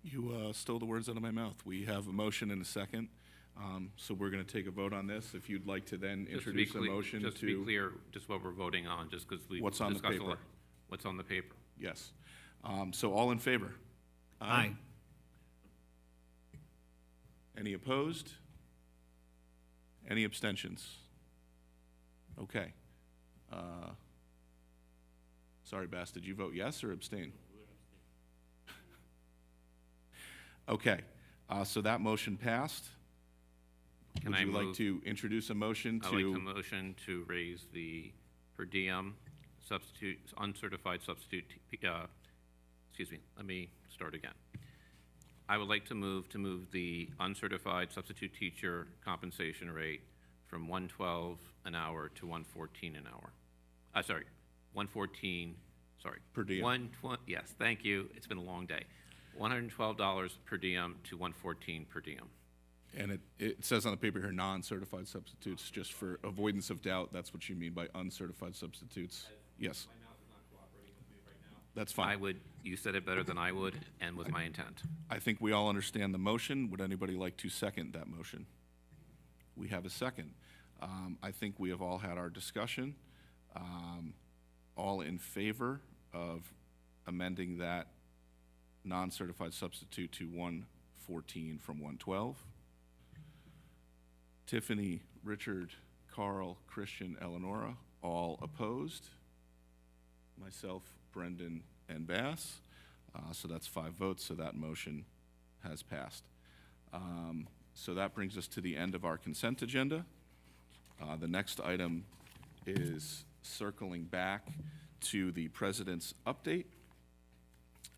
You stole the words out of my mouth. We have a motion and a second, so we're going to take a vote on this. If you'd like to then introduce a motion to...
Just to be clear, just what we're voting on, just because we
what's on the
discussed a
paper.
lot. What's on the paper?
Yes. So all in favor?
Aye.
Any opposed? Any abstentions? Okay. Sorry, Bass, did you vote yes or abstain? Okay, so that motion passed. Would you like to introduce a motion to?
I'd like the motion to raise the per diem substitute, uncertified substitute, excuse me, let me start again. I would like to move the uncertified substitute teacher compensation rate from $112 an hour to $114 an hour. Sorry, $114, sorry.
Per diem.
Yes, thank you, it's been a long day. $112 per diem to $114 per diem.
And it says on the paper here, non-certified substitutes, just for avoidance of doubt, that's what you mean by uncertified substitutes. Yes.
My mouth is not cooperating with me right now.
That's fine.
You said it better than I would, and was my intent.
I think we all understand the motion. Would anybody like to second that motion? We have a second. I think we have all had our discussion. All in favor of amending that non-certified substitute to 114 from 112? Tiffany, Richard, Carl, Christian, Eleonora, all opposed? Myself, Brendan, and Bass. So that's 5 votes, so that motion has passed. So that brings us to the end of our consent agenda. The next item is circling back to the president's update.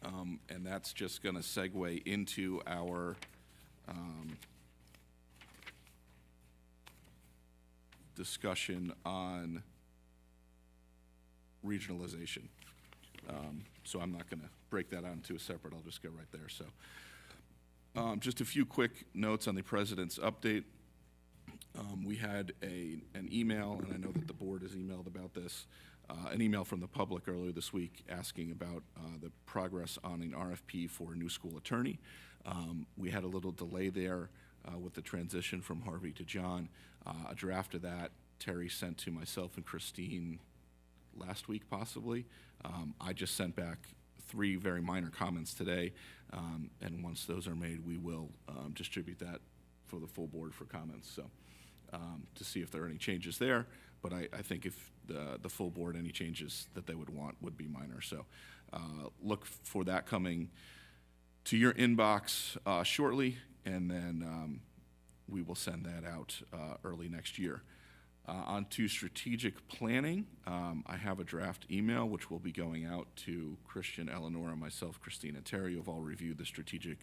And that's just going to segue into our discussion on regionalization. So I'm not going to break that out into a separate, I'll just go right there. So just a few quick notes on the president's update. We had an email, and I know that the board has emailed about this, an email from the public earlier this week asking about the progress on an RFP for a new school attorney. We had a little delay there with the transition from Harvey to John. A draft of that Terry sent to myself and Christine last week, possibly. I just sent back 3 very minor comments today, and once those are made, we will distribute that for the full board for comments. So to see if there are any changes there, but I think if the full board, any changes that they would want would be minor. So look for that coming to your inbox shortly, and then we will send that out early next year. On to strategic planning, I have a draft email which will be going out to Christian, Eleanor, myself, Christine, and Terry, who have all reviewed the strategic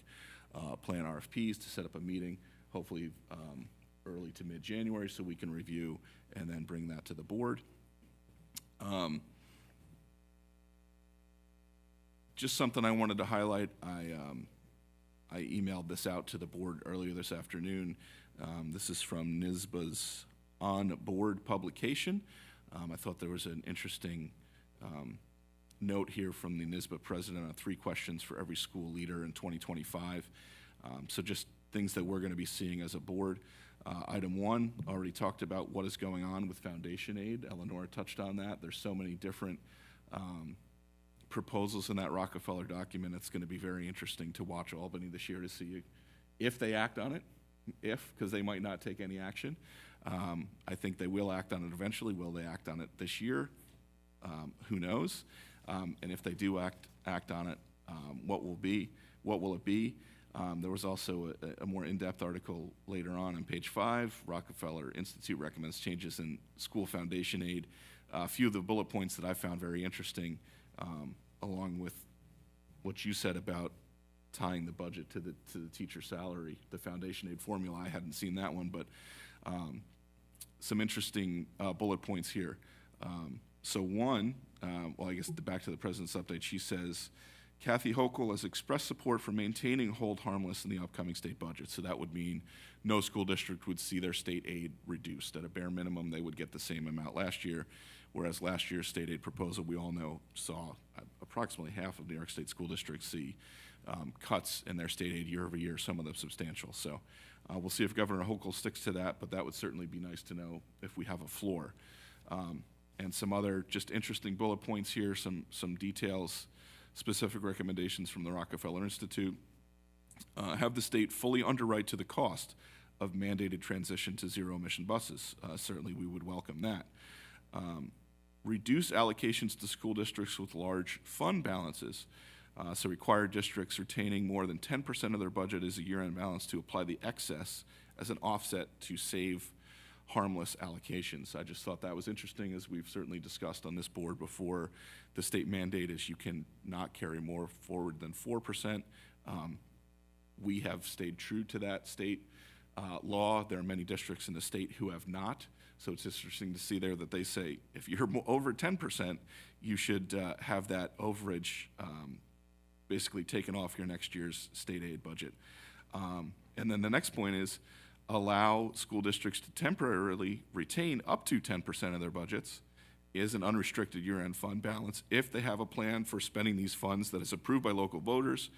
plan RFPs to set up a meeting, hopefully early to mid-January, so we can review and then bring that to the board. Just something I wanted to highlight, I emailed this out to the board earlier this afternoon. This is from NYSBA's on-board publication. I thought there was an interesting note here from the NYSBA president on 3 questions for every school leader in 2025. So just things that we're going to be seeing as a board. Item 1, already talked about what is going on with foundation aid. Eleanor touched on that. There's so many different proposals in that Rockefeller document. It's going to be very interesting to watch Albany this year to see if they act on it, because they might not take any action. I think they will act on it eventually. Will they act on it this year? Who knows? And if they do act on it, what will it be? There was also a more in-depth article later on page 5. Rockefeller Institute recommends changes in school foundation aid. A few of the bullet points that I found very interesting, along with what you said about tying the budget to the teacher salary, the foundation aid formula. I hadn't seen that one, but some interesting bullet points here. So one, well, I guess back to the president's update, she says, Kathy Hochul has expressed support for maintaining hold harmless in the upcoming state budget. So that would mean no school district would see their state aid reduced. At a bare minimum, they would get the same amount last year, whereas last year's state aid proposal, we all know, saw approximately half of New York State school districts see cuts in their state aid year over year, some of them substantial. So we'll see if Governor Hochul sticks to that, but that would certainly be nice to know if we have a floor. And some other just interesting bullet points here, some details, specific recommendations from the Rockefeller Institute. Have the state fully underwrite to the cost of mandated transition to zero-emission buses. Certainly we would welcome that. Reduce allocations to school districts with large fund balances. So require districts retaining more than 10% of their budget as a year-end balance to apply the excess as an offset to save harmless allocations. I just thought that was interesting, as we've certainly discussed on this board before. The state mandate is you can not carry more forward than 4%. We have stayed true to that state law. There are many districts in the state who have not. So it's interesting to see there that they say if you're over 10%, you should have that overage basically taken off your next year's state aid budget. And then the next point is allow school districts to temporarily retain up to 10% of their budgets is an unrestricted year-end fund balance if they have a plan for spending these funds that is approved by local voters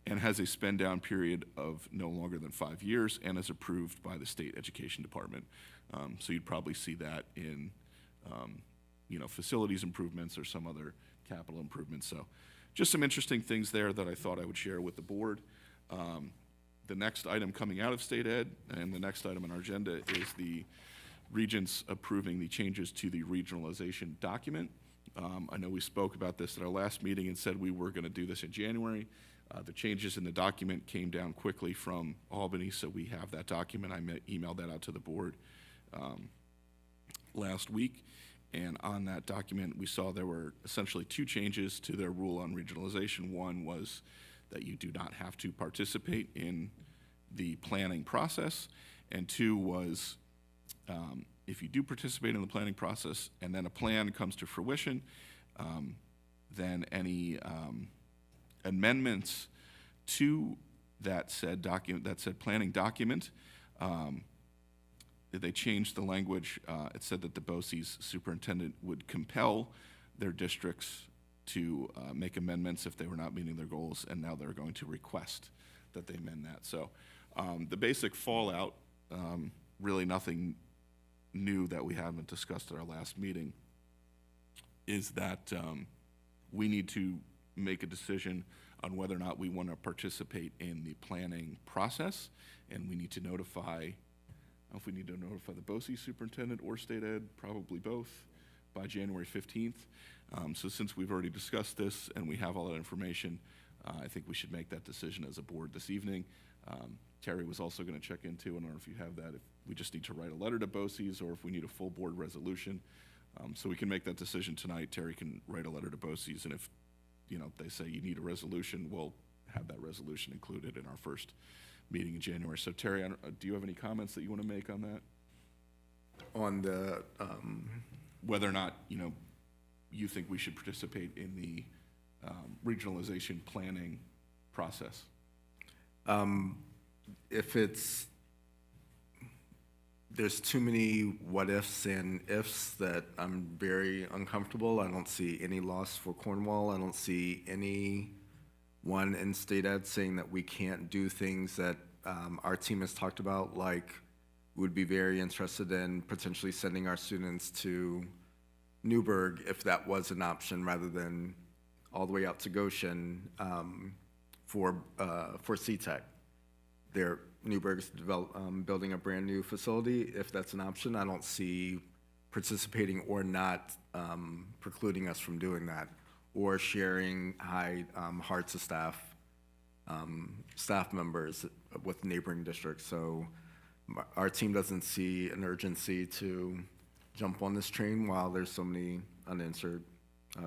and has a spend-down period of no longer than 5 years and is approved by the state education department. So you'd probably see that in facilities improvements or some other capital improvements. So just some interesting things there that I thought I would share with the board. The next item coming out of state ed and the next item on our agenda is the regents approving the changes to the regionalization document. I know we spoke about this at our last meeting and said we were going to do this in January. The changes in the document came down quickly from Albany, so we have that document. I emailed that out to the board last week. And on that document, we saw there were essentially 2 changes to their rule on regionalization. One was that you do not have to participate in the planning process. And 2 was if you do participate in the planning process and then a plan comes to fruition, then any amendments to that said document, that said planning document, they changed the language. It said that the BOCES superintendent would compel their districts to make amendments if they were not meeting their goals, and now they're going to request that they amend that. So the basic fallout, really nothing new that we haven't discussed at our last meeting, is that we need to make a decision on whether or not we want to participate in the planning process, and we need to notify, I don't know if we need to notify the BOCES superintendent or state ed, probably both, by January 15th. So since we've already discussed this and we have all that information, I think we should make that decision as a board this evening. Terry was also going to check into, I don't know if you have that, if we just need to write a letter to BOCES or if we need a full board resolution. So we can make that decision tonight. Terry can write a letter to BOCES, and if they say you need a resolution, we'll have that resolution included in our first meeting in January. So Terry, do you have any comments that you want to make on that?
On the,
Whether or not, you think we should participate in the regionalization planning process?
if there's too many what ifs and ifs that I'm very uncomfortable. I don't see any loss for Cornwall. I don't see anyone in state ed saying that we can't do things that our team has talked about, like would be very interested in potentially sending our students to Newburgh if that was an option, rather than all the way out to Goshen for CTEC. Newburgh's building a brand new facility. If that's an option, I don't see participating or not precluding us from doing that, or sharing high hearts of staff members with neighboring districts. So our team doesn't see an urgency to jump on this train while there's so many unanswered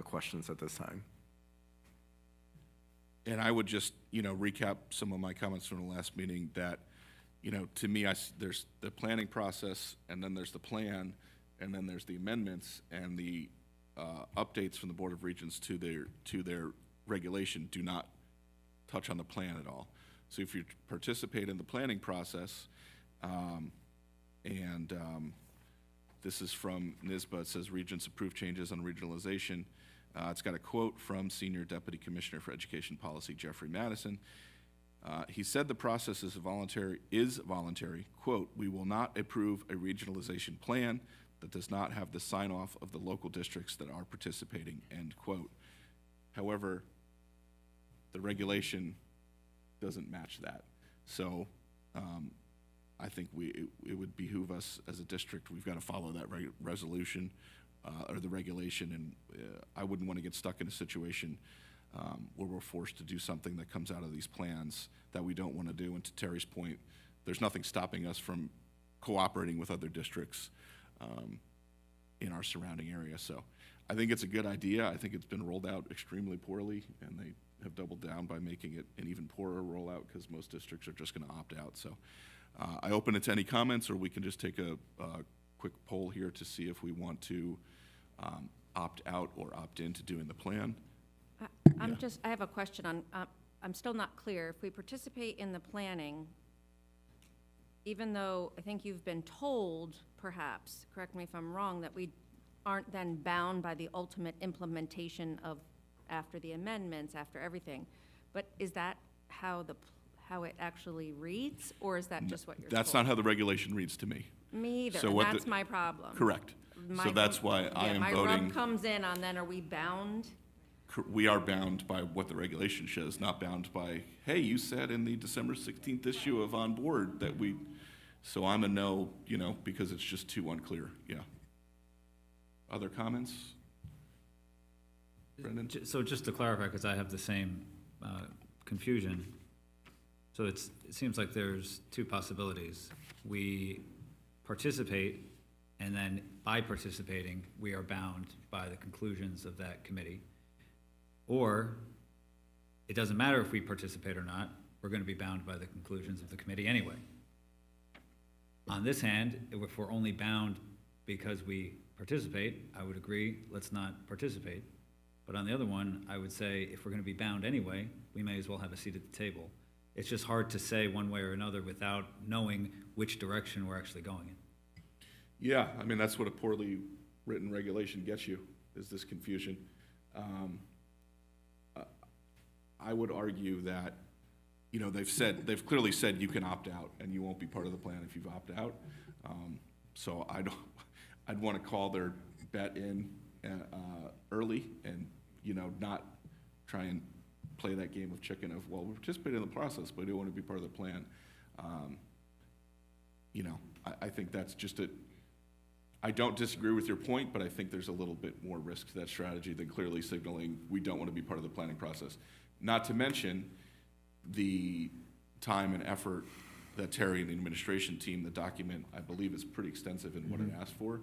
questions at this time.
And I would just, recap some of my comments from the last meeting that, to me, there's the planning process, and then there's the plan, and then there's the amendments, and the updates from the Board of Regents to their regulation do not touch on the plan at all. So if you participate in the planning process, this is from NISBA, it says Regents approve changes on regionalization. It's got a quote from Senior Deputy Commissioner for Education Policy, Jeffrey Madison. He said the process is voluntary, quote, "We will not approve a regionalization plan that does not have the sign-off of the local districts that are participating," end quote. However, the regulation doesn't match that. So I think it would behoove us as a district, we've got to follow that resolution or the regulation, and I wouldn't want to get stuck in a situation where we're forced to do something that comes out of these plans that we don't want to do. And to Terry's point, there's nothing stopping us from cooperating with other districts in our surrounding area. So I think it's a good idea. I think it's been rolled out extremely poorly, and they have doubled down by making it an even poorer rollout because most districts are just going to opt out. So I open it to any comments, or we can just take a quick poll here to see if we want to opt out or opt into doing the plan.
I have a question on, I'm still not clear. If we participate in the planning, even though I think you've been told, perhaps, correct me if I'm wrong, that we aren't then bound by the ultimate implementation of, after the amendments, after everything, but is that how it actually reads, or is that just what you're told?
That's not how the regulation reads to me.
Me either,
So
and that's my problem.
Correct. So that's why I am
My
voting.
rub comes in on then, are we bound?
We are bound by what the regulation says, not bound by, hey, you said in the December 16th issue of On Board that we, so I'm a no, because it's just too unclear, yeah. Other comments? Brendan?
So just to clarify, because I have the same confusion, so it seems like there's two possibilities. We participate, and then by participating, we are bound by the conclusions of that committee. Or it doesn't matter if we participate or not, we're going to be bound by the conclusions of the committee anyway. On this hand, if we're only bound because we participate, I would agree, let's not participate. But on the other one, I would say, if we're gonna be bound anyway, we may as well have a seat at the table. It's just hard to say one way or another without knowing which direction we're actually going in.
Yeah, I mean, that's what a poorly written regulation gets you, is this confusion. I would argue that, you know, they've clearly said you can opt out, and you won't be part of the plan if you've opted out. So I'd want to call their bet in early and, you know, not try and play that game of chicken of, well, we're participating in the process, but we don't want to be part of the plan. You know, I think that's just I don't disagree with your point, but I think there's a little bit more risk to that strategy than clearly signaling we don't want to be part of the planning process. Not to mention the time and effort that Terry and the administration team, the document, I believe, is pretty extensive in what it asked for,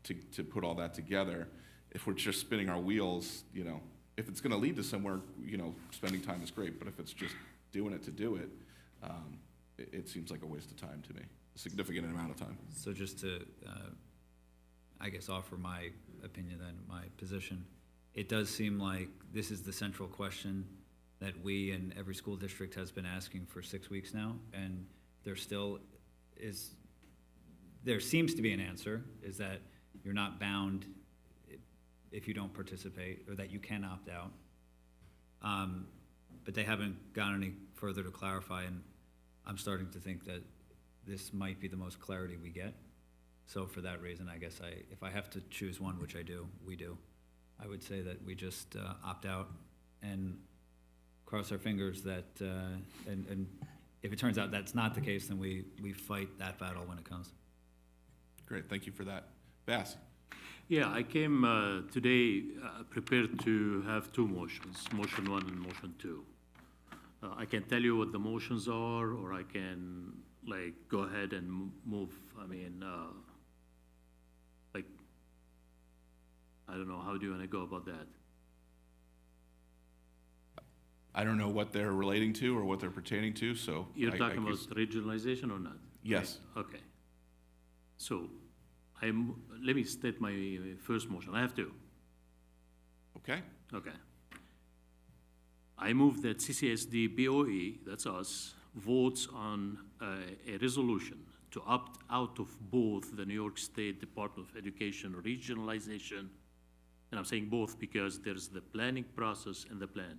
to put all that together. If we're just spinning our wheels, you know, if it's going to lead to somewhere, you know, spending time is great, but if it's just doing it to do it, it seems like a waste of time to me, a significant amount of time.
So just to, I guess, offer my opinion and my position, it does seem like this is the central question that we and every school district has been asking for 6 weeks now, and there seems to be an answer, is that you're not bound if you don't participate, or that you can opt out. But they haven't gone any further to clarify, and I'm starting to think that this might be the most clarity we get. So for that reason, I guess if I have to choose one, which we do, I would say that we just opt out and cross our fingers that, and if it turns out that's not the case, then we fight that battle when it comes.
Great, thank you for that. Bass?
Yeah, I came today prepared to have two motions, motion 1 and motion 2. I can tell you what the motions are, or I can like go ahead and move. I mean, like, I don't know, how do you want to go about that?
I don't know what they're relating to or what they're pertaining to, so.
You're
I
talking about
guess-
regionalization or not?
Yes.
Okay. So, let me state my first motion. I have two.
Okay,
Okay. I move that CCSD BOE, that's us, votes on a resolution to opt out of both the New York State Department of Education regionalization, and I'm saying both because there's the planning process and the plan.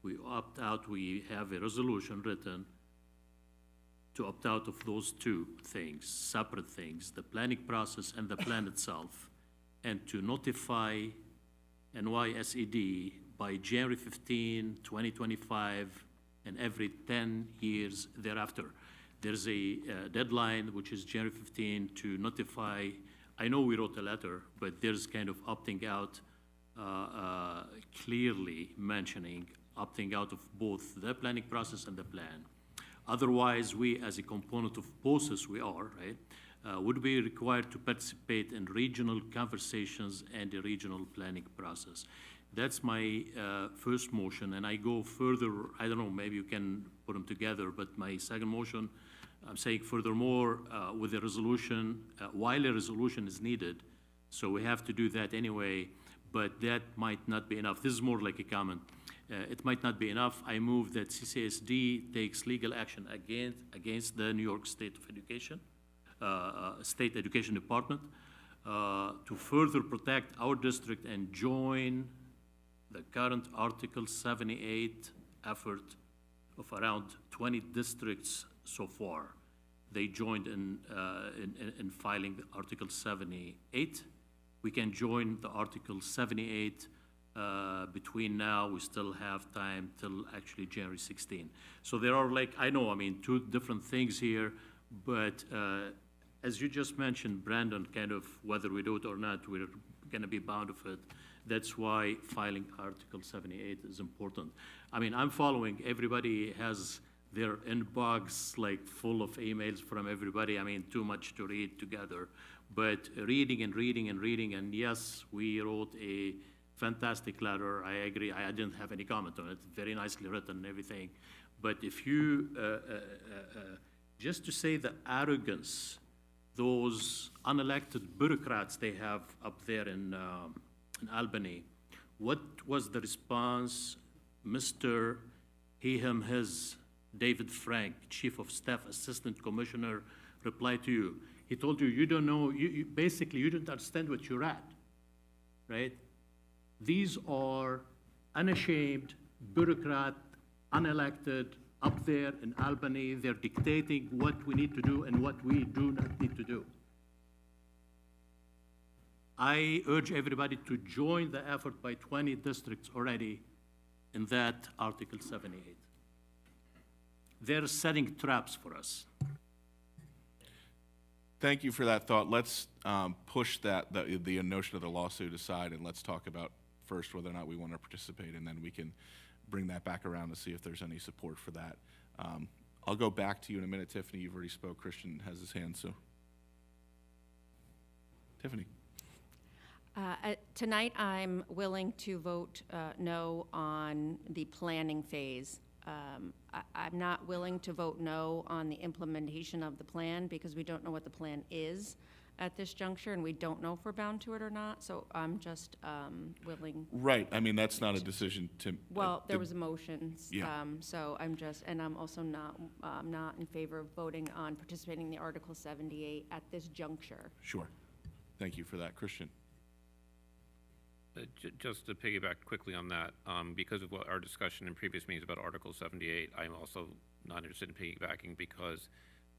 We opt out, we have a resolution written to opt out of those two things, separate things, the planning process and the plan itself, and to notify NYSED by January 15, 2025, and every 10 years thereafter. There's a deadline, which is January 15, to notify. I know we wrote a letter, but there's kind of opting out, clearly mentioning opting out of both the planning process and the plan. Otherwise, we, as a component of BOSIS, we are, right, would be required to participate in regional conversations and the regional planning process. That's my first motion, and I go further. I don't know, maybe you can put them together, but my second motion, I'm saying furthermore, with a resolution, while a resolution is needed, so we have to do that anyway, but that might not be enough. This is more like a comment. It might not be enough. I move that CCSD takes legal action against the New York State of Education, State Education Department, to further protect our district and join the current Article 78 effort of around 20 districts so far. They joined in filing the Article 78. We can join the Article 78 between now. We still have time till actually January 16. So there are, like, I know, I mean, two different things here, but as you just mentioned, Brandon, kind of whether we do it or not, we're gonna be bound of it. That's why filing Article 78 is important. I mean, I'm following, everybody has their inbox like full of emails from everybody. I mean, too much to read together. But reading and reading and reading, and yes, we wrote a fantastic letter. I agree, I didn't have any comment on it. Very nicely written and everything. But if you, just to say the arrogance those unelected bureaucrats they have up there in Albany, what was the response Mr. He, him, his, David Frank, Chief of Staff, Assistant Commissioner, replied to you? He told you, you don't know, basically, you don't understand what you're at, right? These are unashamed bureaucrat, unelected, up there in Albany. They're dictating what we need to do and what we do not need to do. I urge everybody to join the effort by 20 districts already in that Article 78. They're setting traps for us.
Thank you for that thought. Let's push the notion of the lawsuit aside, and let's talk about first whether or not we want to participate, and then we can bring that back around to see if there's any support for that. I'll go back to you in a minute, Tiffany. You've already spoke. Christian has his hand, so. Tiffany.
Tonight, I'm willing to vote no on the planning phase. I'm not willing to vote no on the implementation of the plan because we don't know what the plan is at this juncture, and we don't know if we're bound to it or not, so I'm just willing.
Right, I mean, that's not a decision to.
Well, there was a motion,
Yeah.
so I'm just, and I'm also not in favor of voting on participating in the Article 78 at this juncture.
Sure, thank you for that. Christian.
Just to piggyback quickly on that, because of what our discussion in previous meetings about Article 78, I'm also not interested in piggybacking because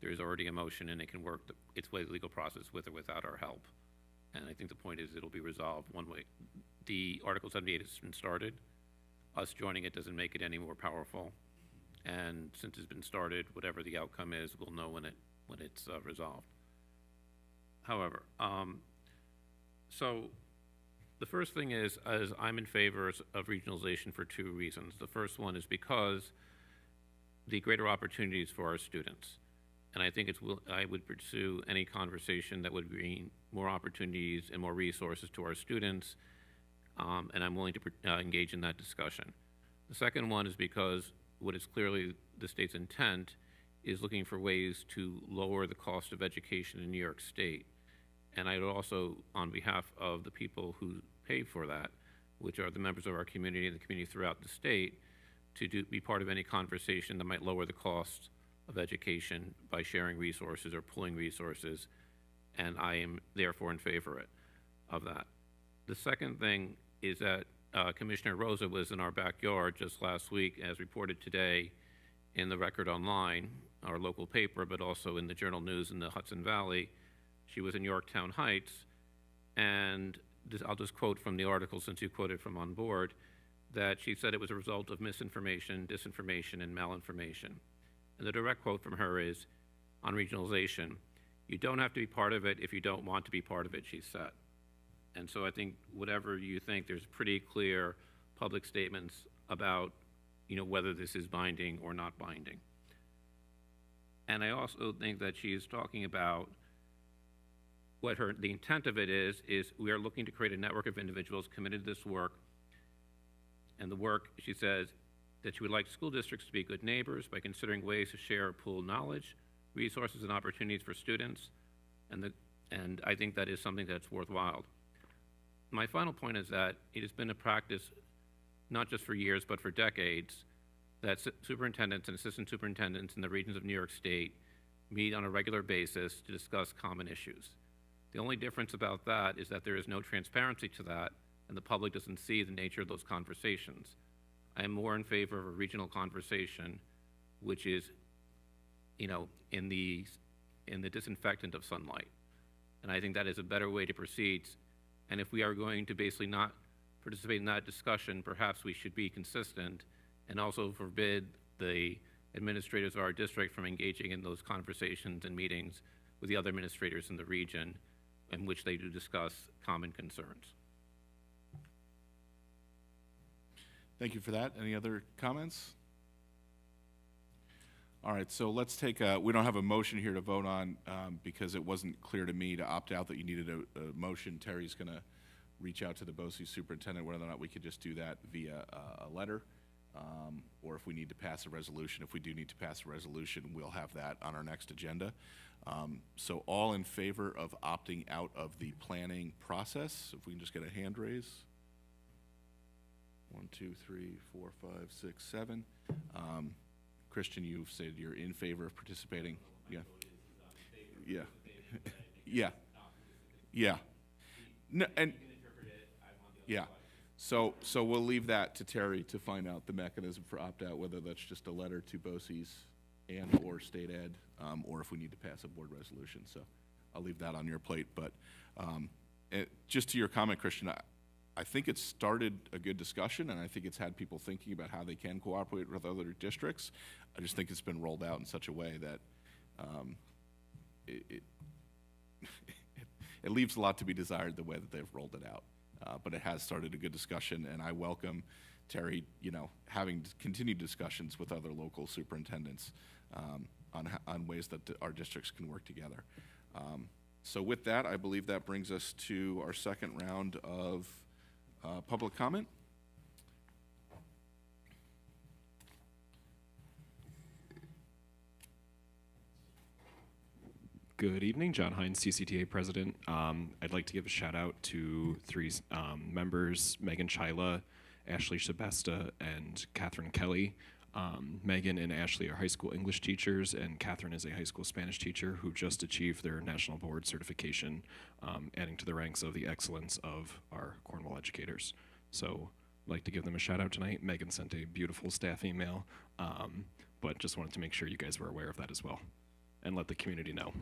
there's already a motion and it can work its way the legal process with or without our help. And I think the point is it'll be resolved one way. The Article 78 has been started. Us joining it doesn't make it any more powerful. And since it's been started, whatever the outcome is, we'll know when it's resolved. However, so the first thing is I'm in favor of regionalization for two reasons. The first one is because the greater opportunities for our students. And I think I would pursue any conversation that would bring more opportunities and more resources to our students, and I'm willing to engage in that discussion. The second one is because what is clearly the state's intent is looking for ways to lower the cost of education in New York State. And I would also, on behalf of the people who pay for that, which are the members of our community and the community throughout the state, to be part of any conversation that might lower the cost of education by sharing resources or pooling resources, and I am therefore in favor of that. The second thing is that Commissioner Rosa was in our backyard just last week, as reported today in the Record Online, our local paper, but also in the Journal News in the Hudson Valley. She was in Yorktown Heights, and I'll just quote from the article since you quoted from on board, that she said it was a result of misinformation, disinformation, and malinformation. And the direct quote from her is, on regionalization, you don't have to be part of it if you don't want to be part of it, she said. And so I think whatever you think, there's pretty clear public statements about, whether this is binding or not binding. And I also think that she is talking about what the intent of it is we are looking to create a network of individuals committed to this work. And the work, she says, that she would like school districts to be good neighbors by considering ways to share or pool knowledge, resources, and opportunities for students, and I think that is something that's worthwhile. My final point is that it has been a practice, not just for years, but for decades, that superintendents and assistant superintendents in the regions of New York State meet on a regular basis to discuss common issues. The only difference about that is that there is no transparency to that, and the public doesn't see the nature of those conversations. I am more in favor of a regional conversation, which is, in the disinfectant of sunlight. And I think that is a better way to proceed. And if we are going to basically not participate in that discussion, perhaps we should be consistent and also forbid the administrators of our district from engaging in those conversations and meetings with the other administrators in the region in which they do discuss common concerns.
Thank you for that. Any other comments? All right, so let's take we don't have a motion here to vote on because it wasn't clear to me to opt out that you needed a motion. Terry's going to reach out to the BOCES superintendent whether or not we could just do that via a letter. or if we need to pass a resolution. If we do need to pass a resolution, we'll have that on our next agenda. So all in favor of opting out of the planning process, if we can just get a hand raise. 1, 2, 3, 4, 5, 6, 7. Christian, you've said you're in favor of participating. Yeah. Yeah. Yeah. Yeah. No, and yeah. So we'll leave that to Terry to find out the mechanism for opt-out, whether that's just a letter to BOCES and or state ed, or if we need to pass a board resolution. So I'll leave that on your plate. But just to your comment, Christian, I think it's started a good discussion, and I think it's had people thinking about how they can cooperate with other districts. I just think it's been rolled out in such a way that it leaves a lot to be desired the way that they've rolled it out. But it has started a good discussion, and I welcome Terry, having continued discussions with other local superintendents on ways that our districts can work together. So with that, I believe that brings us to our second round of public comment.
Good evening, John Hines, CCTA President. I'd like to give a shout out to 3 members, Megan Chyla, Ashley Sebesta, and Catherine Kelly. Megan and Ashley are high school English teachers, and Catherine is a high school Spanish teacher who just achieved their national board certification, adding to the ranks of the excellence of our Cornwall educators. So I'd like to give them a shout out tonight. Megan sent a beautiful staff email, but just wanted to make sure you guys were aware of that as well and let the community know.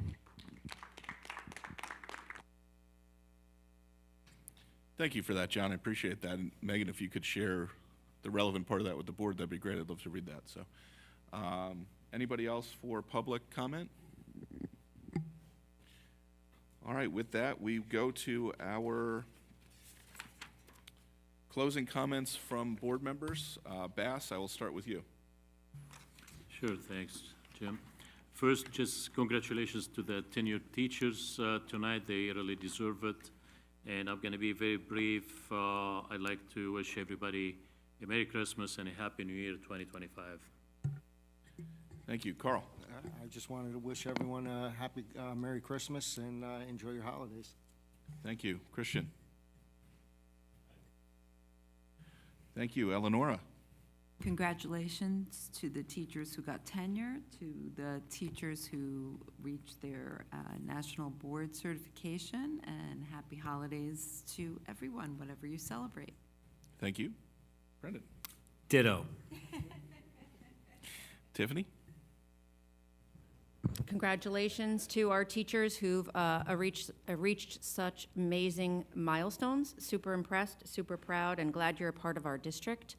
Thank you for that, John. I appreciate that. And Megan, if you could share the relevant part of that with the board, that'd be great. I'd love to read that. So, anybody else for public comment? All right, with that, we go to our closing comments from board members. Bass, I will start with you.
Sure, thanks, Jim. First, just congratulations to the tenured teachers tonight. They really deserve it. And I'm going to be very brief. I'd like to wish everybody a Merry Christmas and a Happy New Year 2025.
Thank you. Carl.
I just wanted to wish everyone a happy Merry Christmas and enjoy your holidays.
Thank you. Christian. Thank you. Eleonora.
Congratulations to the teachers who got tenure, to the teachers who reached their national board certification, and happy holidays to everyone, whatever you celebrate.
Thank you. Brendan.
Ditto.
Tiffany.
Congratulations to our teachers who've reached such amazing milestones. Super impressed, super proud, and glad you're a part of our district.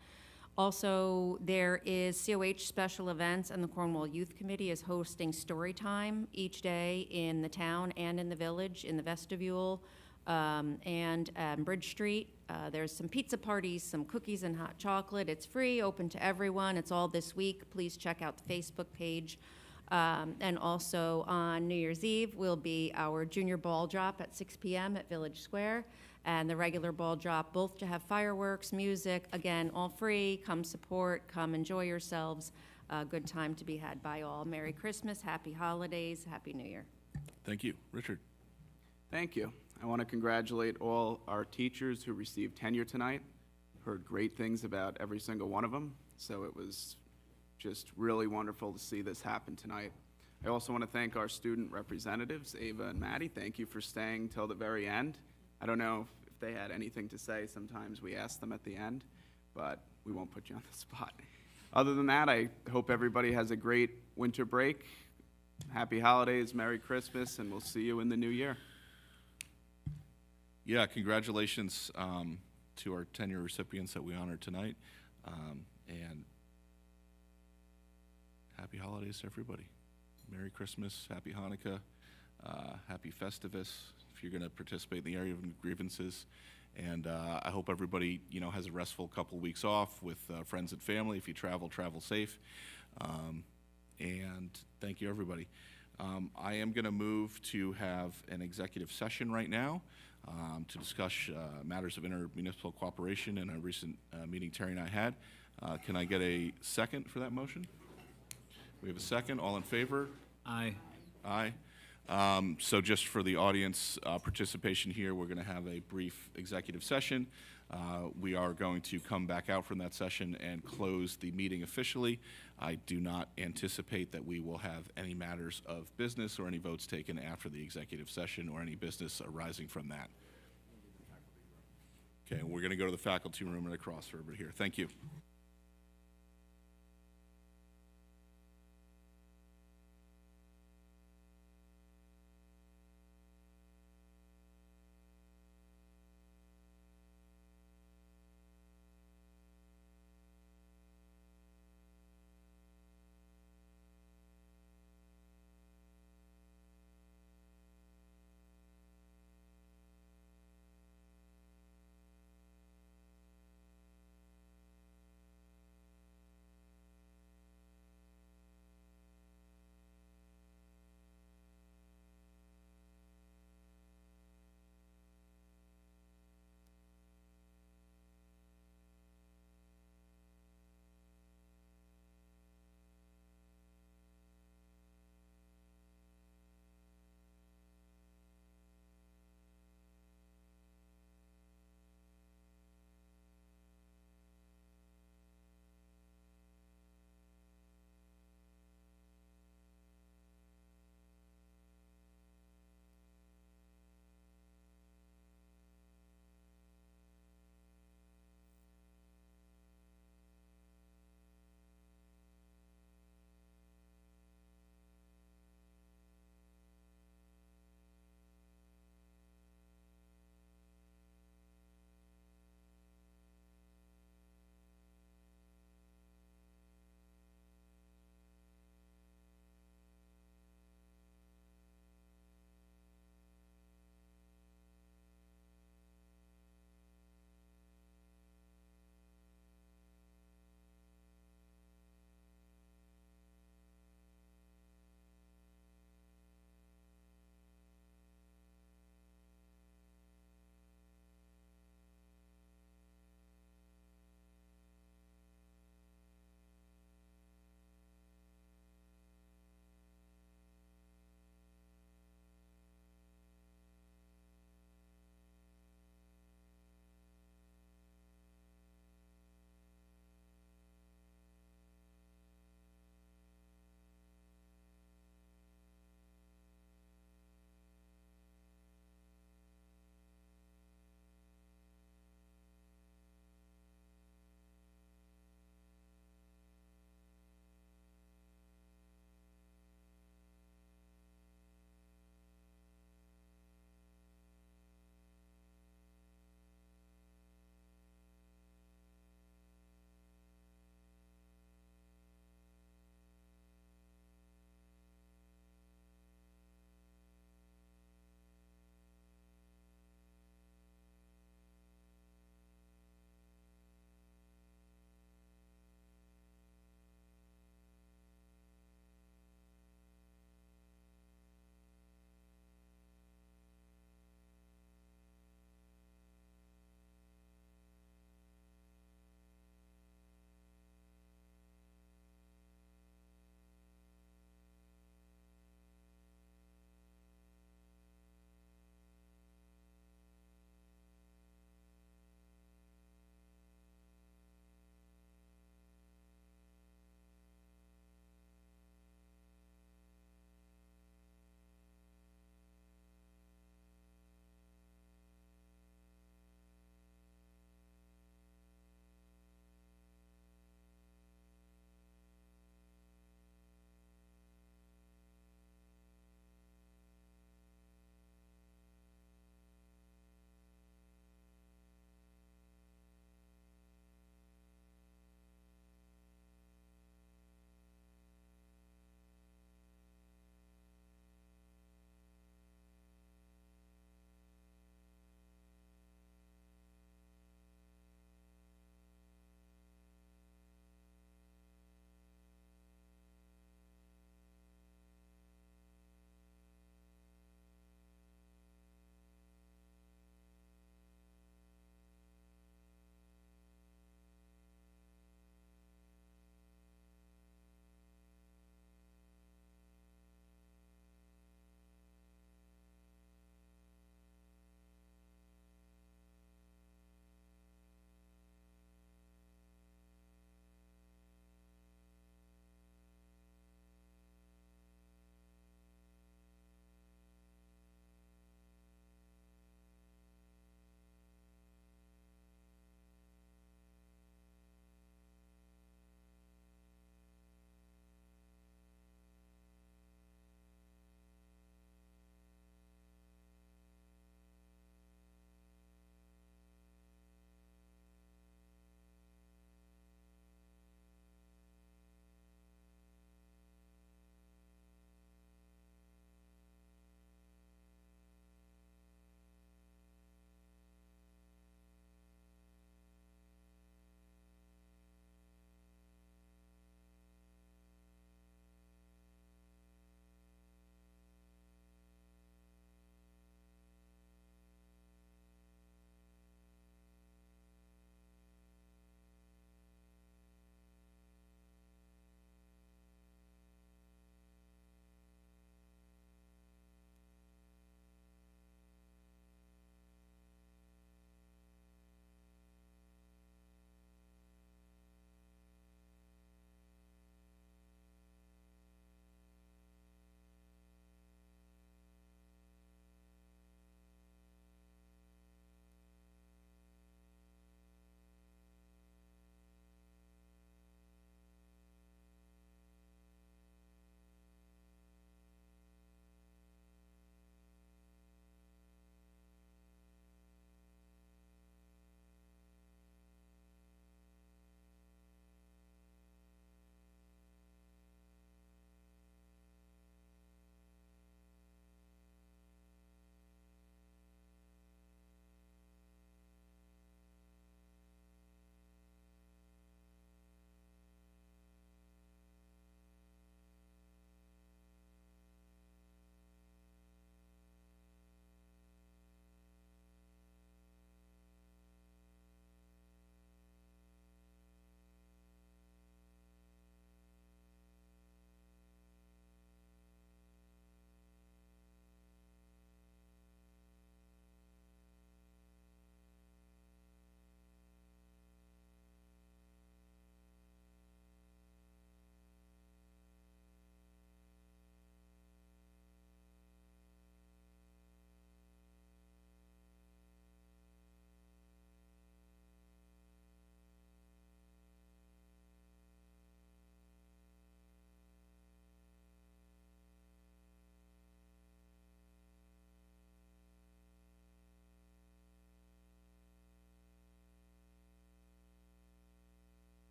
Also, there is COH special events, and the Cornwall Youth Committee is hosting story time each day in the town and in the village, in the vestibule, and Bridge Street. There's some pizza parties, some cookies and hot chocolate. It's free, open to everyone. It's all this week. Please check out the Facebook page. And also on New Year's Eve will be our junior ball drop at 6 p.m. at Village Square, and the regular ball drop, both to have fireworks, music, again, all free. Come support, come enjoy yourselves. A good time to be had by all. Merry Christmas, Happy Holidays, Happy New Year.
Thank you. Richard.
Thank you. I want to congratulate all our teachers who received tenure tonight. Heard great things about every single one of them, so it was just really wonderful to see this happen tonight. I also want to thank our student representatives, Ava and Maddie. Thank you for staying till the very end. I don't know if they had anything to say. Sometimes we ask them at the end, but we won't put you on the spot. Other than that, I hope everybody has a great winter break. Happy holidays, Merry Christmas, and we'll see you in the new year.
Yeah, congratulations to our tenure recipients that we honored tonight, and happy holidays to everybody. Merry Christmas, Happy Hanukkah, Happy Festivus, if you're going to participate in the area of grievances. And I hope everybody, has a restful couple weeks off with friends and family. If you travel, travel safe. And thank you, everybody. I am going to move to have an executive session right now to discuss matters of intermunicipal cooperation in a recent meeting Terry and I had. Can I get a second for that motion? We have a second. All in favor?
Aye.
Aye. So just for the audience participation here, we're going to have a brief executive session. We are going to come back out from that session and close the meeting officially. I do not anticipate that we will have any matters of business or any votes taken after the executive session or any business arising from that. Okay, we're going to go to the faculty room right across over here. Thank you.